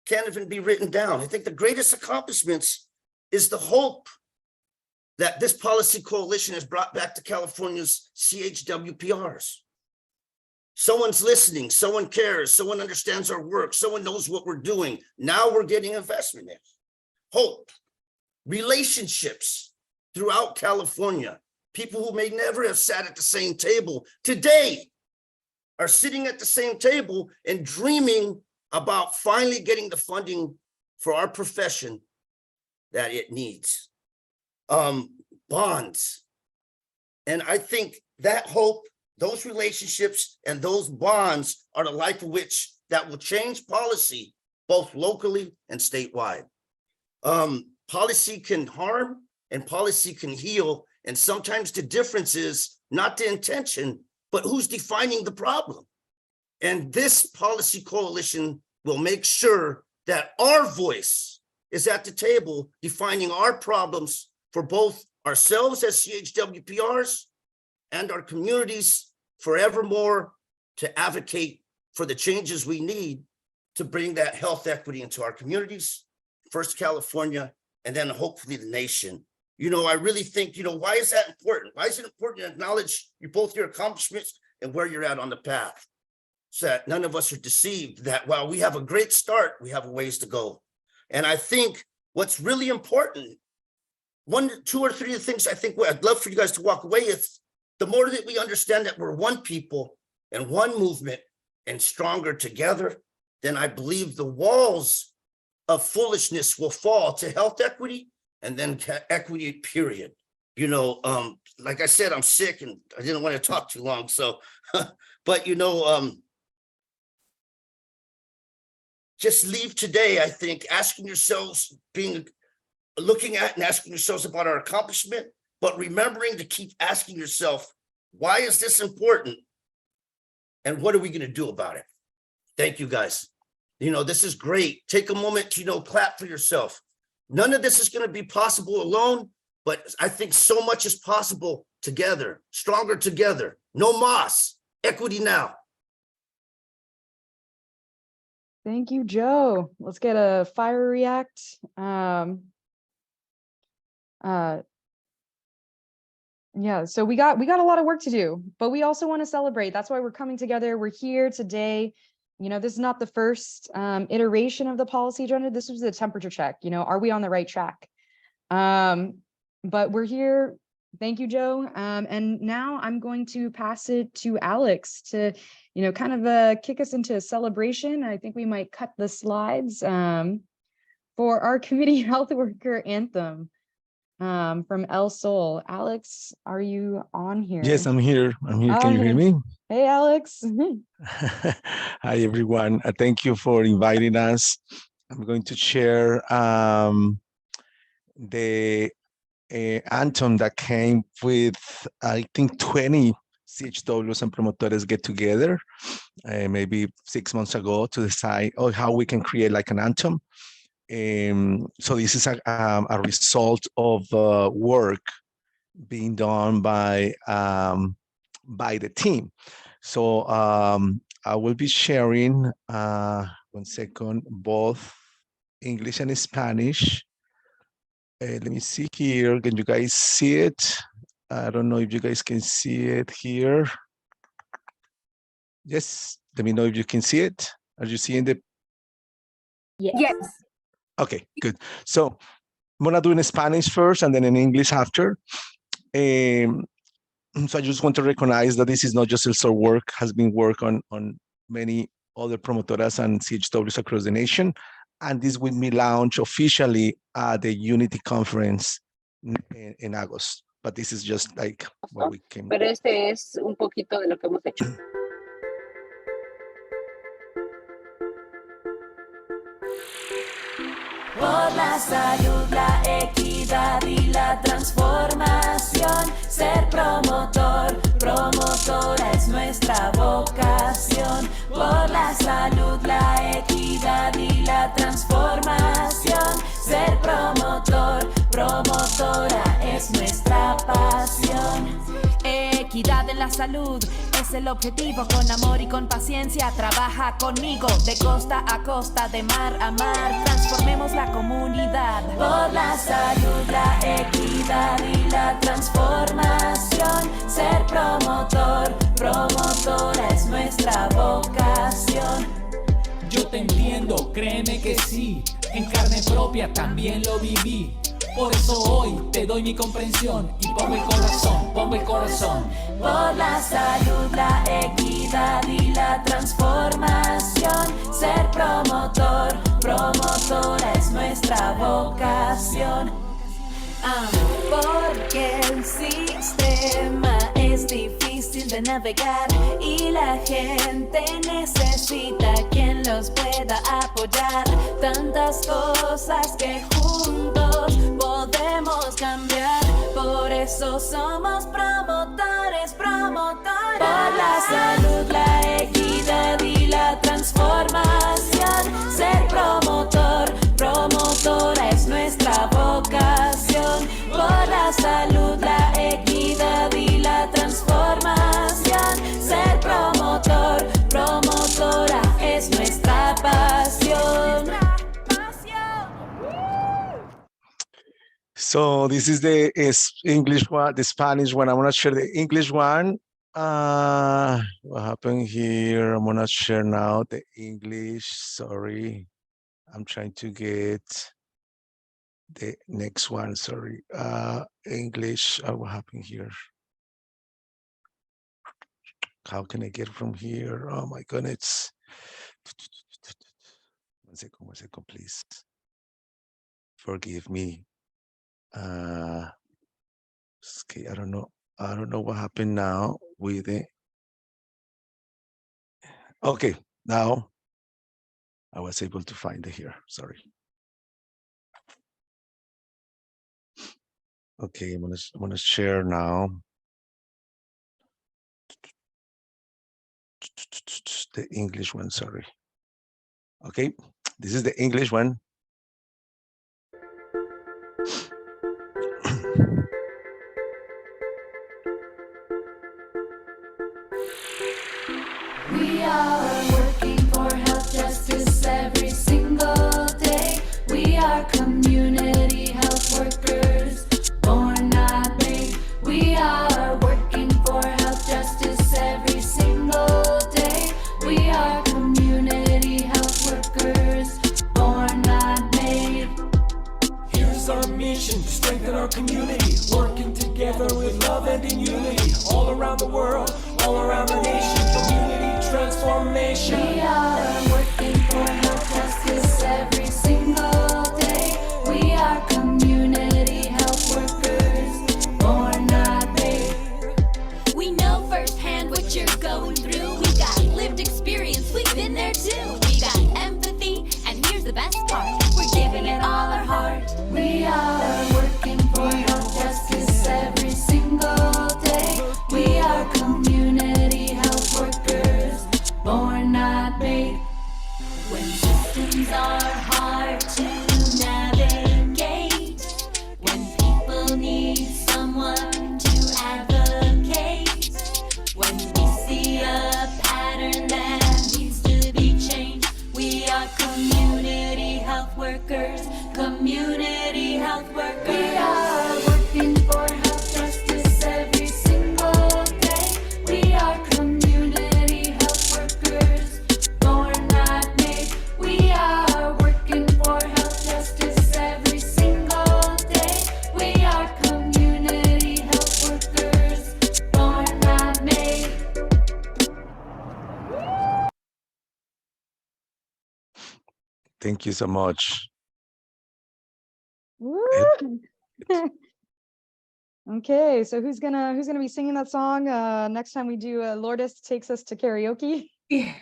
can't even be written down. I think the greatest accomplishments is the hope that this policy coalition has brought back to California's CHWPRs. Someone's listening, someone cares, someone understands our work, someone knows what we're doing. Now we're getting investment in. Hope, relationships throughout California, people who may never have sat at the same table today are sitting at the same table and dreaming about finally getting the funding for our profession that it needs. Bonds. And I think that hope, those relationships and those bonds are the life of which that will change policy, both locally and statewide. Policy can harm and policy can heal. And sometimes the difference is not the intention, but who's defining the problem. And this policy coalition will make sure that our voice is at the table defining our problems for both ourselves as CHWPRs and our communities forevermore to advocate for the changes we need to bring that health equity into our communities, first California, and then hopefully the nation. You know, I really think, you know, why is that important? Why is it important to acknowledge both your accomplishments and where you're at on the path? So that none of us are deceived that while we have a great start, we have a ways to go. And I think what's really important, one, two, or three of the things I think I'd love for you guys to walk away with, the more that we understand that we're one people and one movement and stronger together, then I believe the walls of foolishness will fall to health equity and then equity, period. You know, like I said, I'm sick and I didn't want to talk too long. So, but you know, just leave today, I think, asking yourselves, looking at and asking yourselves about our accomplishment, but remembering to keep asking yourself, why is this important? And what are we going to do about it? Thank you, guys. You know, this is great. Take a moment to, you know, clap for yourself. None of this is going to be possible alone, but I think so much is possible together, stronger together. No mas, equity now. Thank you, Joe. Let's get a fire react. Yeah, so we got a lot of work to do, but we also want to celebrate. That's why we're coming together. We're here today. You know, this is not the first iteration of the policy agenda. This was a temperature check. You know, are we on the right track? But we're here. Thank you, Joe. And now I'm going to pass it to Alex to, you know, kind of kick us into a celebration. I think we might cut the slides for our committee health worker anthem from El Sol. Alex, are you on here? Yes, I'm here. I'm here. Can you hear me? Hey, Alex. Hi, everyone. Thank you for inviting us. I'm going to share the anthem that came with, I think, 20 CHWs and Promotores get together, maybe 6 months ago, to decide how we can create like an anthem. So this is a result of work being done by the team. So I will be sharing, 1 second, both English and Spanish. Let me see here. Can you guys see it? I don't know if you guys can see it here. Yes, let me know if you can see it. Are you seeing the? Yes. Okay, good. So I'm gonna do in Spanish first and then in English after. So I just want to recognize that this is not just ELSOR work, has been work on many other promotoras and CHWs across the nation. And this will be launched officially at the Unity Conference in August. But this is just like what we came. Pero este es un poquito de lo que hemos hecho. Por la salud, la equidad y la transformación, ser promotor, promotora es nuestra vocación. Por la salud, la equidad y la transformación, ser promotor, promotora es nuestra pasión. Equidad en la salud es el objetivo, con amor y con paciencia trabaja conmigo, de costa a costa, de mar a mar, transformemos la comunidad. Por la salud, la equidad y la transformación, ser promotor, promotora es nuestra vocación. Yo te entiendo, créeme que sí, en carne propia también lo viví. Por eso hoy te doy mi comprensión y pongo el corazón, pongo el corazón. Por la salud, la equidad y la transformación, ser promotor, promotora es nuestra vocación. Porque el sistema es difícil de navegar y la gente necesita quien los pueda apoyar. Tantas cosas que juntos podemos cambiar. Por eso somos promotores, promotores. Por la salud, la equidad y la transformación, ser promotor, promotora es nuestra vocación. Por la salud, la equidad y la transformación, ser promotor, promotora es nuestra pasión. So this is the English one, the Spanish one. I'm gonna share the English one. What happened here? I'm gonna share now the English. Sorry, I'm trying to get the next one. Sorry, English. What happened here? How can I get from here? Oh my goodness. 1 second, please. Forgive me. Okay, I don't know what happened now with it. Okay, now I was able to find it here. Sorry. Okay, I'm gonna share now. The English one, sorry. Okay, this is the English one. We are working for health justice. community, working together with love and in unity, all around the world, all around the nation, community transformation. We are working for health justice every single day. We are community health workers, born not made. We know firsthand what you're going through. We got lived experience, we've been there too. We got empathy, and here's the best part, we're giving it all our heart. We are working for health justice every single day. We are community health workers, born not made. When systems are hard to navigate, when people need someone to advocate, when we see a pattern that needs to be changed, we are community health workers, community health workers. We are working for health justice every single day. We are community health workers, born not made. We are working for health justice every single day. We are community health workers, born not made. Thank you so much. Woo! Okay, so who's gonna be singing that song next time we do Lourdes Takes Us to Karaoke? Yeah.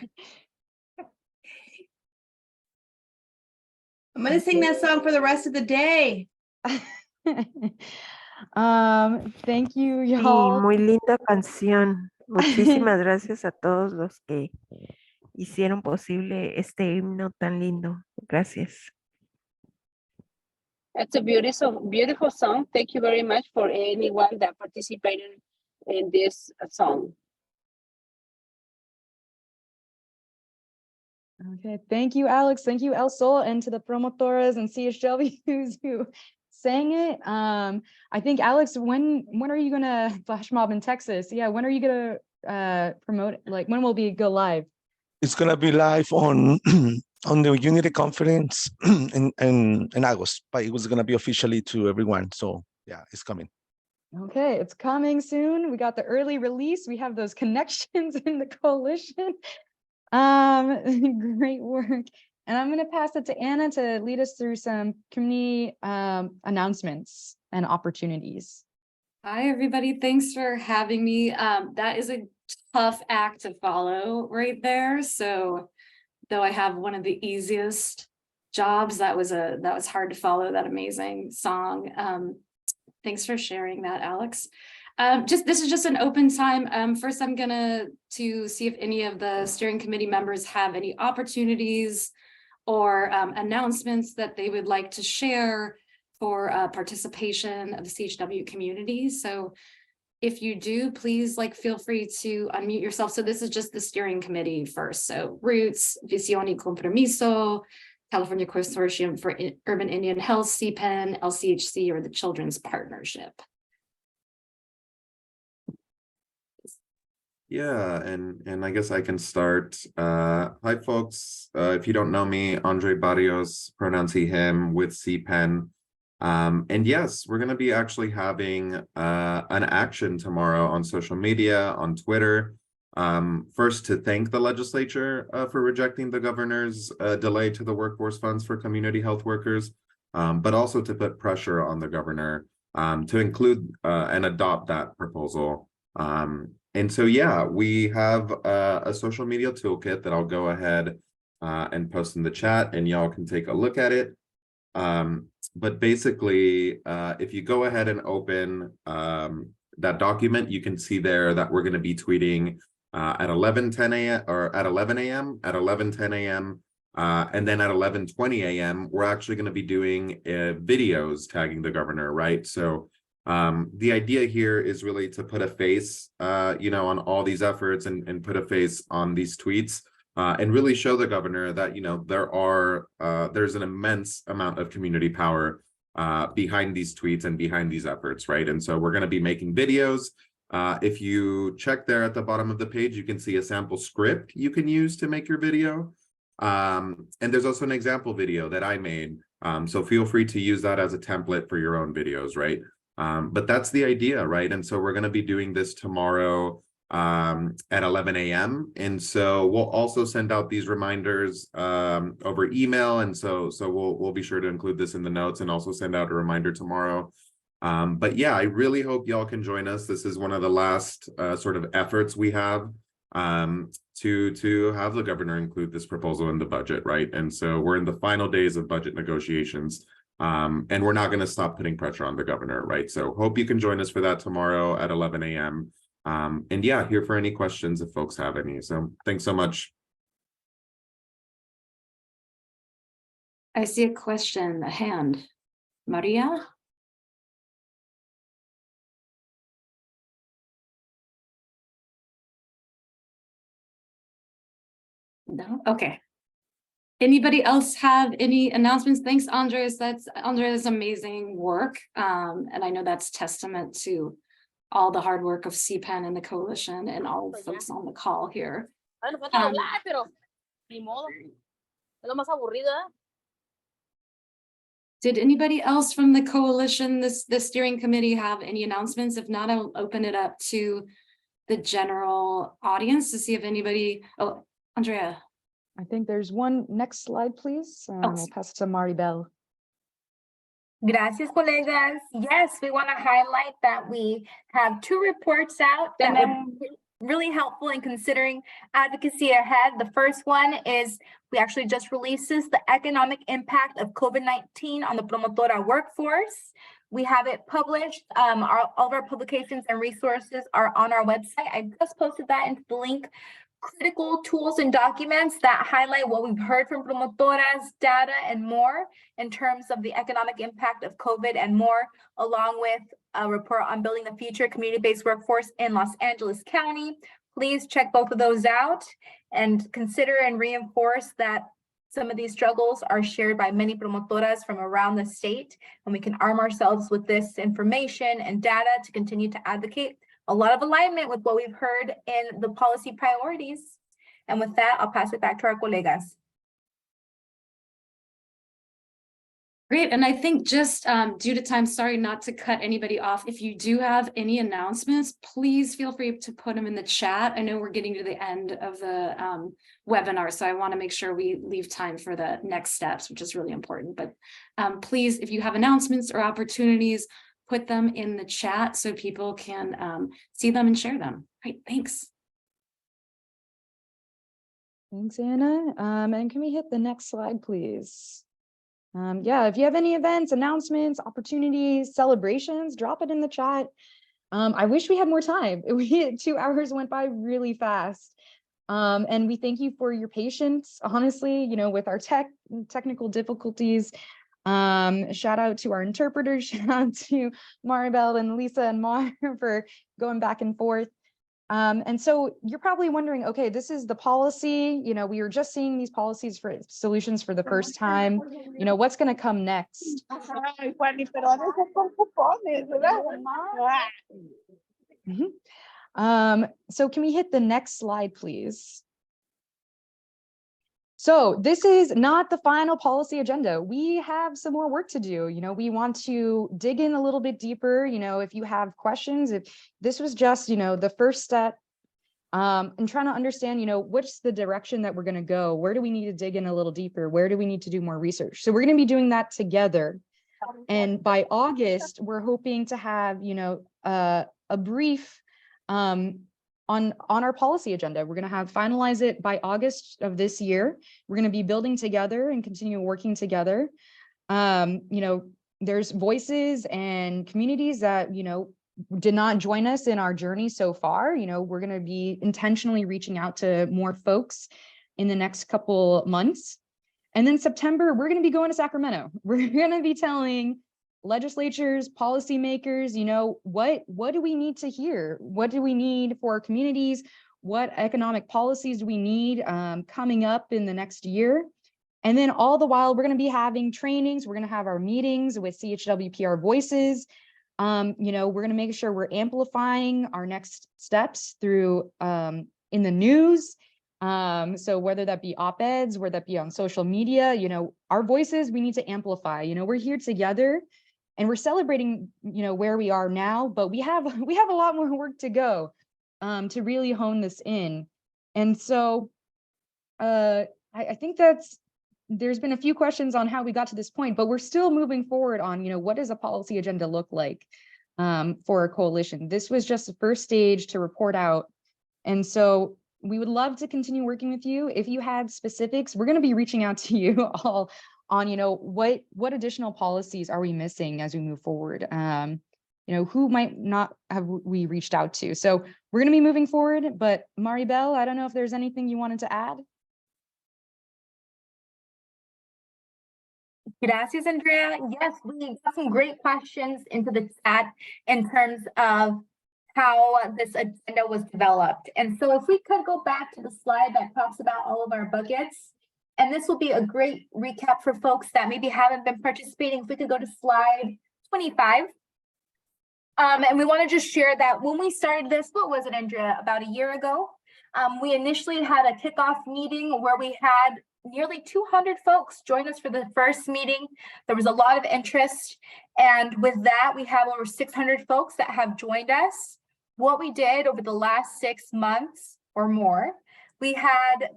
I'm gonna sing that song for the rest of the day. Thank you, Sí, y'all. muy linda canción. Muchísimas gracias a todos los que hicieron posible este himno tan lindo. Gracias. It's a beautiful song. Thank you very much for anyone that participated in this song. Okay, thank you, Alex. Thank you, El Sol, and to the Promotoras and CHWs who sang it. I think, Alex, when are you gonna flash mob in Texas? Yeah, when are you gonna promote? Like, when will we go live? It's gonna be live on on the Unity conference in August, but it was gonna be officially to everyone. So yeah, it's coming. Okay, it's coming soon. We got the early release. We have those connections in the coalition. Great work. And I'm going to pass it to Anna to lead us through some community announcements and opportunities. Hi, everybody. Thanks for having me. That is a tough act to follow right there. So though I have one of the easiest jobs, that was hard to follow, that amazing song. Thanks for sharing that, Alex. This is just an open time. First, I'm gonna see if any of the steering committee members have any opportunities or announcements that they would like to share for participation of the CHW community. So if you do, please feel free to unmute yourself. So this is just the steering committee first. So Roots, Visión y Compromiso, California Consortium for Urban Indian Health, CPEN, LCHC, or the Children's Partnership. Yeah, and I guess I can start. Hi, folks. If you don't know me, Andre Barrios, pronouns he, him, with CPEN. And yes, we're going to be actually having an action tomorrow on social media, on Twitter. First, to thank the legislature for rejecting the governor's delay to the workforce funds for community health workers, but also to put pressure on the governor to include and adopt that proposal. And so, yeah, we have a social media toolkit that I'll go ahead and post in the chat, and y'all can take a look at it. But basically, if you go ahead and open that document, you can see there that we're going to be tweeting at 11:10 a.m. or at 11 a.m., at 11:10 a.m., and then at 11:20 a.m., we're actually going to be doing videos tagging the governor, right? So the idea here is really to put a face, on all these efforts and put a face on these tweets. And really show the governor that, there's an immense amount of community power behind these tweets and behind these efforts, right? And so we're going to be making videos. If you check there at the bottom of the page, you can see a sample script you can use to make your video. And there's also an example video that I made. So feel free to use that as a template for your own videos, right? But that's the idea, right? And so we're going to be doing this tomorrow at 11 a.m. And so we'll also send out these reminders over email. And so we'll be sure to include this in the notes and also send out a reminder tomorrow. But yeah, I really hope y'all can join us. This is one of the last sort of efforts we have to have the governor include this proposal in the budget, right? And so we're in the final days of budget negotiations. And we're not going to stop putting pressure on the governor, right? So hope you can join us for that tomorrow at 11 a.m. And yeah, here for any questions if folks have any. So thanks so much. I see a question, a hand. Maria? No? Okay. Anybody else have any announcements? Thanks, Andres. That's Andres' amazing work. And I know that's testament to all the hard work of CPEN and the coalition and all the folks on the call here. Did anybody else from the coalition, the steering committee, have any announcements? If not, I'll open it up to the general audience to see if anybody, oh, Andrea. I think there's one. Next slide, please. We'll pass it to Maribel. Gracias, colegas. Yes, we want to highlight that we have 2 reports out that would be really helpful in considering advocacy ahead. The first one is we actually just released this, the economic impact of COVID-19 on the Promotora workforce. We have it published. All of our publications and resources are on our website. I just posted that into the link. Critical tools and documents that highlight what we've heard from promotoras, data, and more in terms of the economic impact of COVID and more, along with a report on building the future community-based workforce in Los Angeles County. Please check both of those out and consider and reinforce that some of these struggles are shared by many promotoras from around the state, and we can arm ourselves with this information and data to continue to advocate. A lot of alignment with what we've heard in the policy priorities. And with that, I'll pass it back to our colegas. Great, and I think just due to time, sorry not to cut anybody off. If you do have any announcements, please feel free to put them in the chat. I know we're getting to the end of the webinar, so I want to make sure we leave time for the next steps, which is really important. But please, if you have announcements or opportunities, put them in the chat so people can see them and share them. Great, thanks. Thanks, Anna. And can we hit the next slide, please? Yeah, if you have any events, announcements, opportunities, celebrations, drop it in the chat. I wish we had more time. 2 hours went by really fast. And we thank you for your patience, honestly, with our technical difficulties. Shout out to our interpreters, shout out to Maribel and Lisa and Mar for going back and forth. And so you're probably wondering, okay, this is the policy, we were just seeing these policies for solutions for the first time, what's going to come next? So can we hit the next slide, please? So this is not the final policy agenda. We have some more work to do. We want to dig in a little bit deeper. If you have questions, if this was just, the first step and trying to understand, what's the direction that we're going to go? Where do we need to dig in a little deeper? Where do we need to do more research? So we're going to be doing that together. And by August, we're hoping to have, a brief on our policy agenda. We're going to finalize it by August of this year. We're going to be building together and continue working together. There's voices and communities that, did not join us in our journey so far. We're going to be intentionally reaching out to more folks in the next couple months. And then September, we're going to be going to Sacramento. We're going to be telling legislatures, policymakers, what do we need to hear? What do we need for our communities? What economic policies do we need coming up in the next year? And then all the while, we're going to be having trainings. We're going to have our meetings with CHWPR voices. We're going to make sure we're amplifying our next steps through in the news. So whether that be op-eds, whether that be on social media, our voices, we need to amplify. We're here together. and we're celebrating, you know, where we are now, but we have a lot more work to go to really hone this in. And so I think there's been a few questions on how we got to this point, but we're still moving forward on, you know, what does a policy agenda look like for a coalition? This was just the first stage to report out. And so we would love to continue working with you. If you had specifics, we're going to be reaching out to you all on, you know, what additional policies are we missing as we move forward? You know, who might not have we reached out to? So we're going to be moving forward, but Maribel, I don't know if there's anything you wanted to add. Gracias, Andrea. Yes, we got some great questions into the chat in terms of how this agenda was developed. And so if we could go back to the slide that talks about all of our buckets, and this will be a great recap for folks that maybe haven't been participating. If we could go to slide 25. And we want to just share that when we started this, what was it, Andrea, about a year ago? We initially had a kickoff meeting where we had nearly 200 folks join us for the first meeting. There was a lot of interest. And with that, we have over 600 folks that have joined us. What we did over the last 6 months or more, we had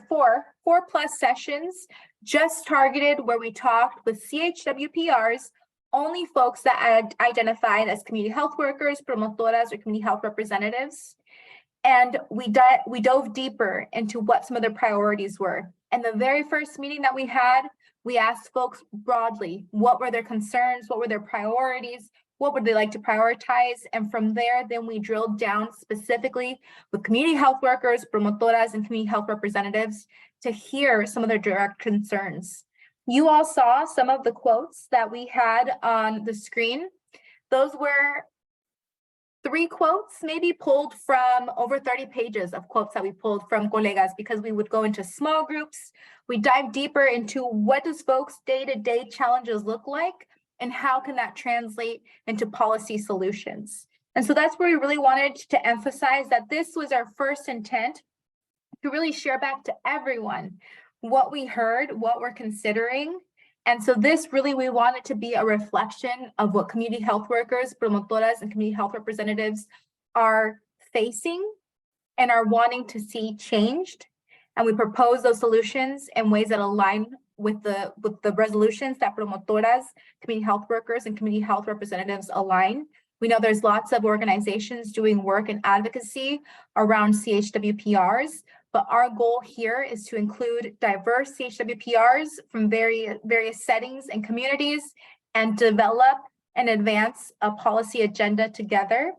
4 plus sessions just targeted where we talked with CHWPRs, only folks that had identified as community health workers, promotoras, or community health representatives. And we dove deeper into what some of their priorities were. And the very first meeting that we had, we asked folks broadly, what were their concerns? What were their priorities? What would they like to prioritize? And from there, then we drilled down specifically with community health workers, promotoras, and community health representatives to hear some of their direct concerns. You all saw some of the quotes that we had on the screen. Those were 3 quotes, maybe pulled from over 30 pages of quotes that we pulled from colegas, because we would go into small groups. We dive deeper into what does folks' day-to-day challenges look like, and how can that translate into policy solutions. And so that's where we really wanted to emphasize that this was our first intent to really share back to everyone what we heard, what we're considering. And so this really, we want it to be a reflection of what community health workers, promotoras, and community health representatives are facing and are wanting to see changed. And we propose those solutions in ways that align with the resolutions that promotoras, community health workers, and community health representatives align. We know there's lots of organizations doing work and advocacy around CHWPRs, but our goal here is to include diverse CHWPRs from various settings and communities and develop and advance a policy agenda together.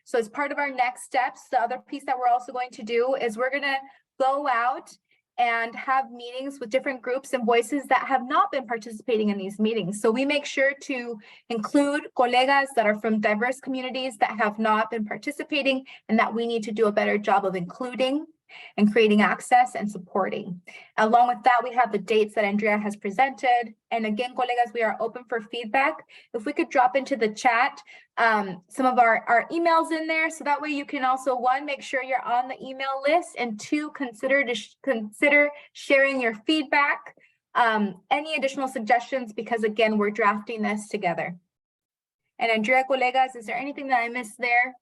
So as part of our next steps, the other piece that we're also going to do is we're going to go out and have meetings with different groups and voices that have not been participating in these meetings. So we make sure to include colegas that are from diverse communities that have not been participating, and that we need to do a better job of including and creating access and supporting. Along with that, we have the dates that Andrea has presented. And again, colegas, we are open for feedback. If we could drop into the chat some of our emails in there, so that way you can also, 1, make sure you're on the email list, and 2, consider sharing your feedback, any additional suggestions, because again, we're drafting this together. And Andrea, colegas, is there anything that I missed there?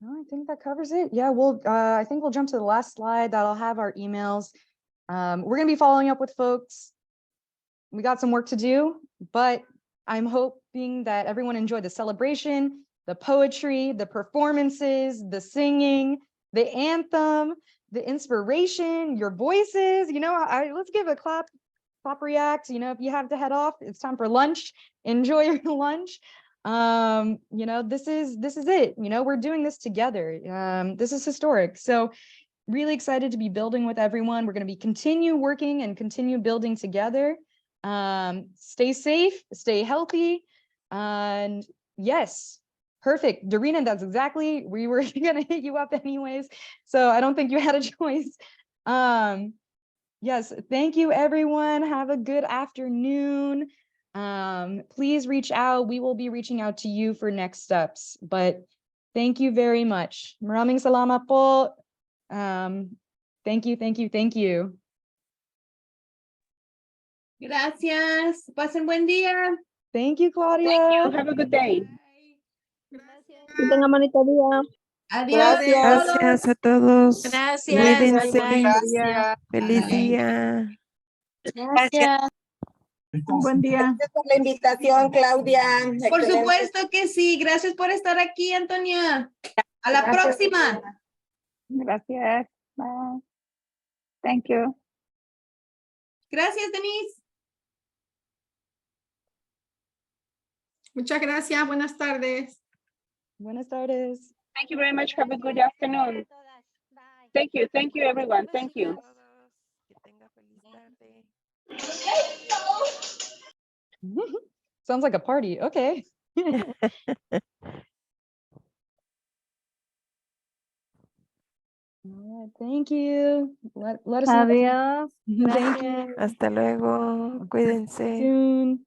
No, I think that covers it. Yeah, I think we'll jump to the last slide that'll have our emails. We're going to be following up with folks. We got some work to do, but I'm hoping that everyone enjoyed the celebration, the poetry, the performances, the singing, the anthem, the inspiration, your voices. You know, let's give a clap react. You know, if you have to head off, it's time for lunch. Enjoy your lunch. You know, this is it. You know, we're doing this together. This is historic. So really excited to be building with everyone. We're going to be continue working and continue building together. Stay safe, stay healthy, and yes, perfect. Dorina, that's exactly, we were going to hit you up anyways, so I don't think you had a choice. Yes, thank you everyone. Have a good afternoon. Please reach out. We will be reaching out to you for next steps, but thank you very much. Maraming salamat po. Thank you. Gracias. Pasen buen día. Thank you, Claudia. Thank you. Have a good day. Que tengan bonito día. Adiós. Gracias a todos. Gracias. Cuídense. Gracias. Feliz Bye. día. Gracias. Buen día. Gracias por la invitación, Claudia. Por Excelente. supuesto que sí. Gracias por estar aquí, Antonia. A la Gracias. próxima. Gracias. Bye. Thank you. Gracias, Denise. Muchas gracias. Buenas tardes. Buenas tardes. Thank you very much. Have a good afternoon. Thank you. Thank you, everyone. Thank you. Que tenga feliz tarde. Sounds like a party. Okay. All right, thank you. Let us know. Adiós. Thank Gracias. you. Hasta luego. Cuídense. Soon.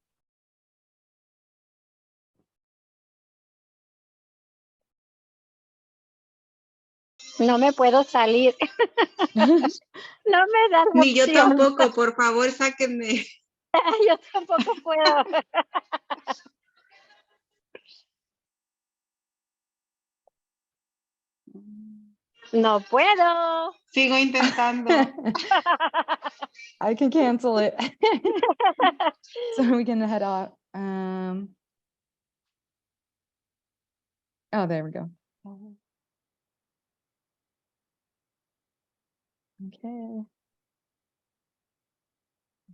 No me puedo salir. No me da la Ni yo opción. tampoco. Por favor, sáquenme. Yo tampoco puedo. No puedo. Sigo intentando. I can cancel it. So we can head out. Oh, there we go. Okay.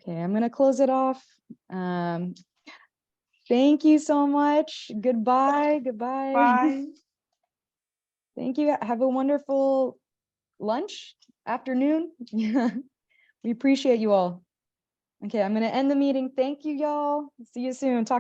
Okay, I'm gonna close it off. Thank you so much. Goodbye. Goodbye. Bye. Thank you. Have a wonderful lunch, afternoon. We appreciate you all. Okay, I'm gonna end the meeting. Thank you, y'all. See you soon. Talk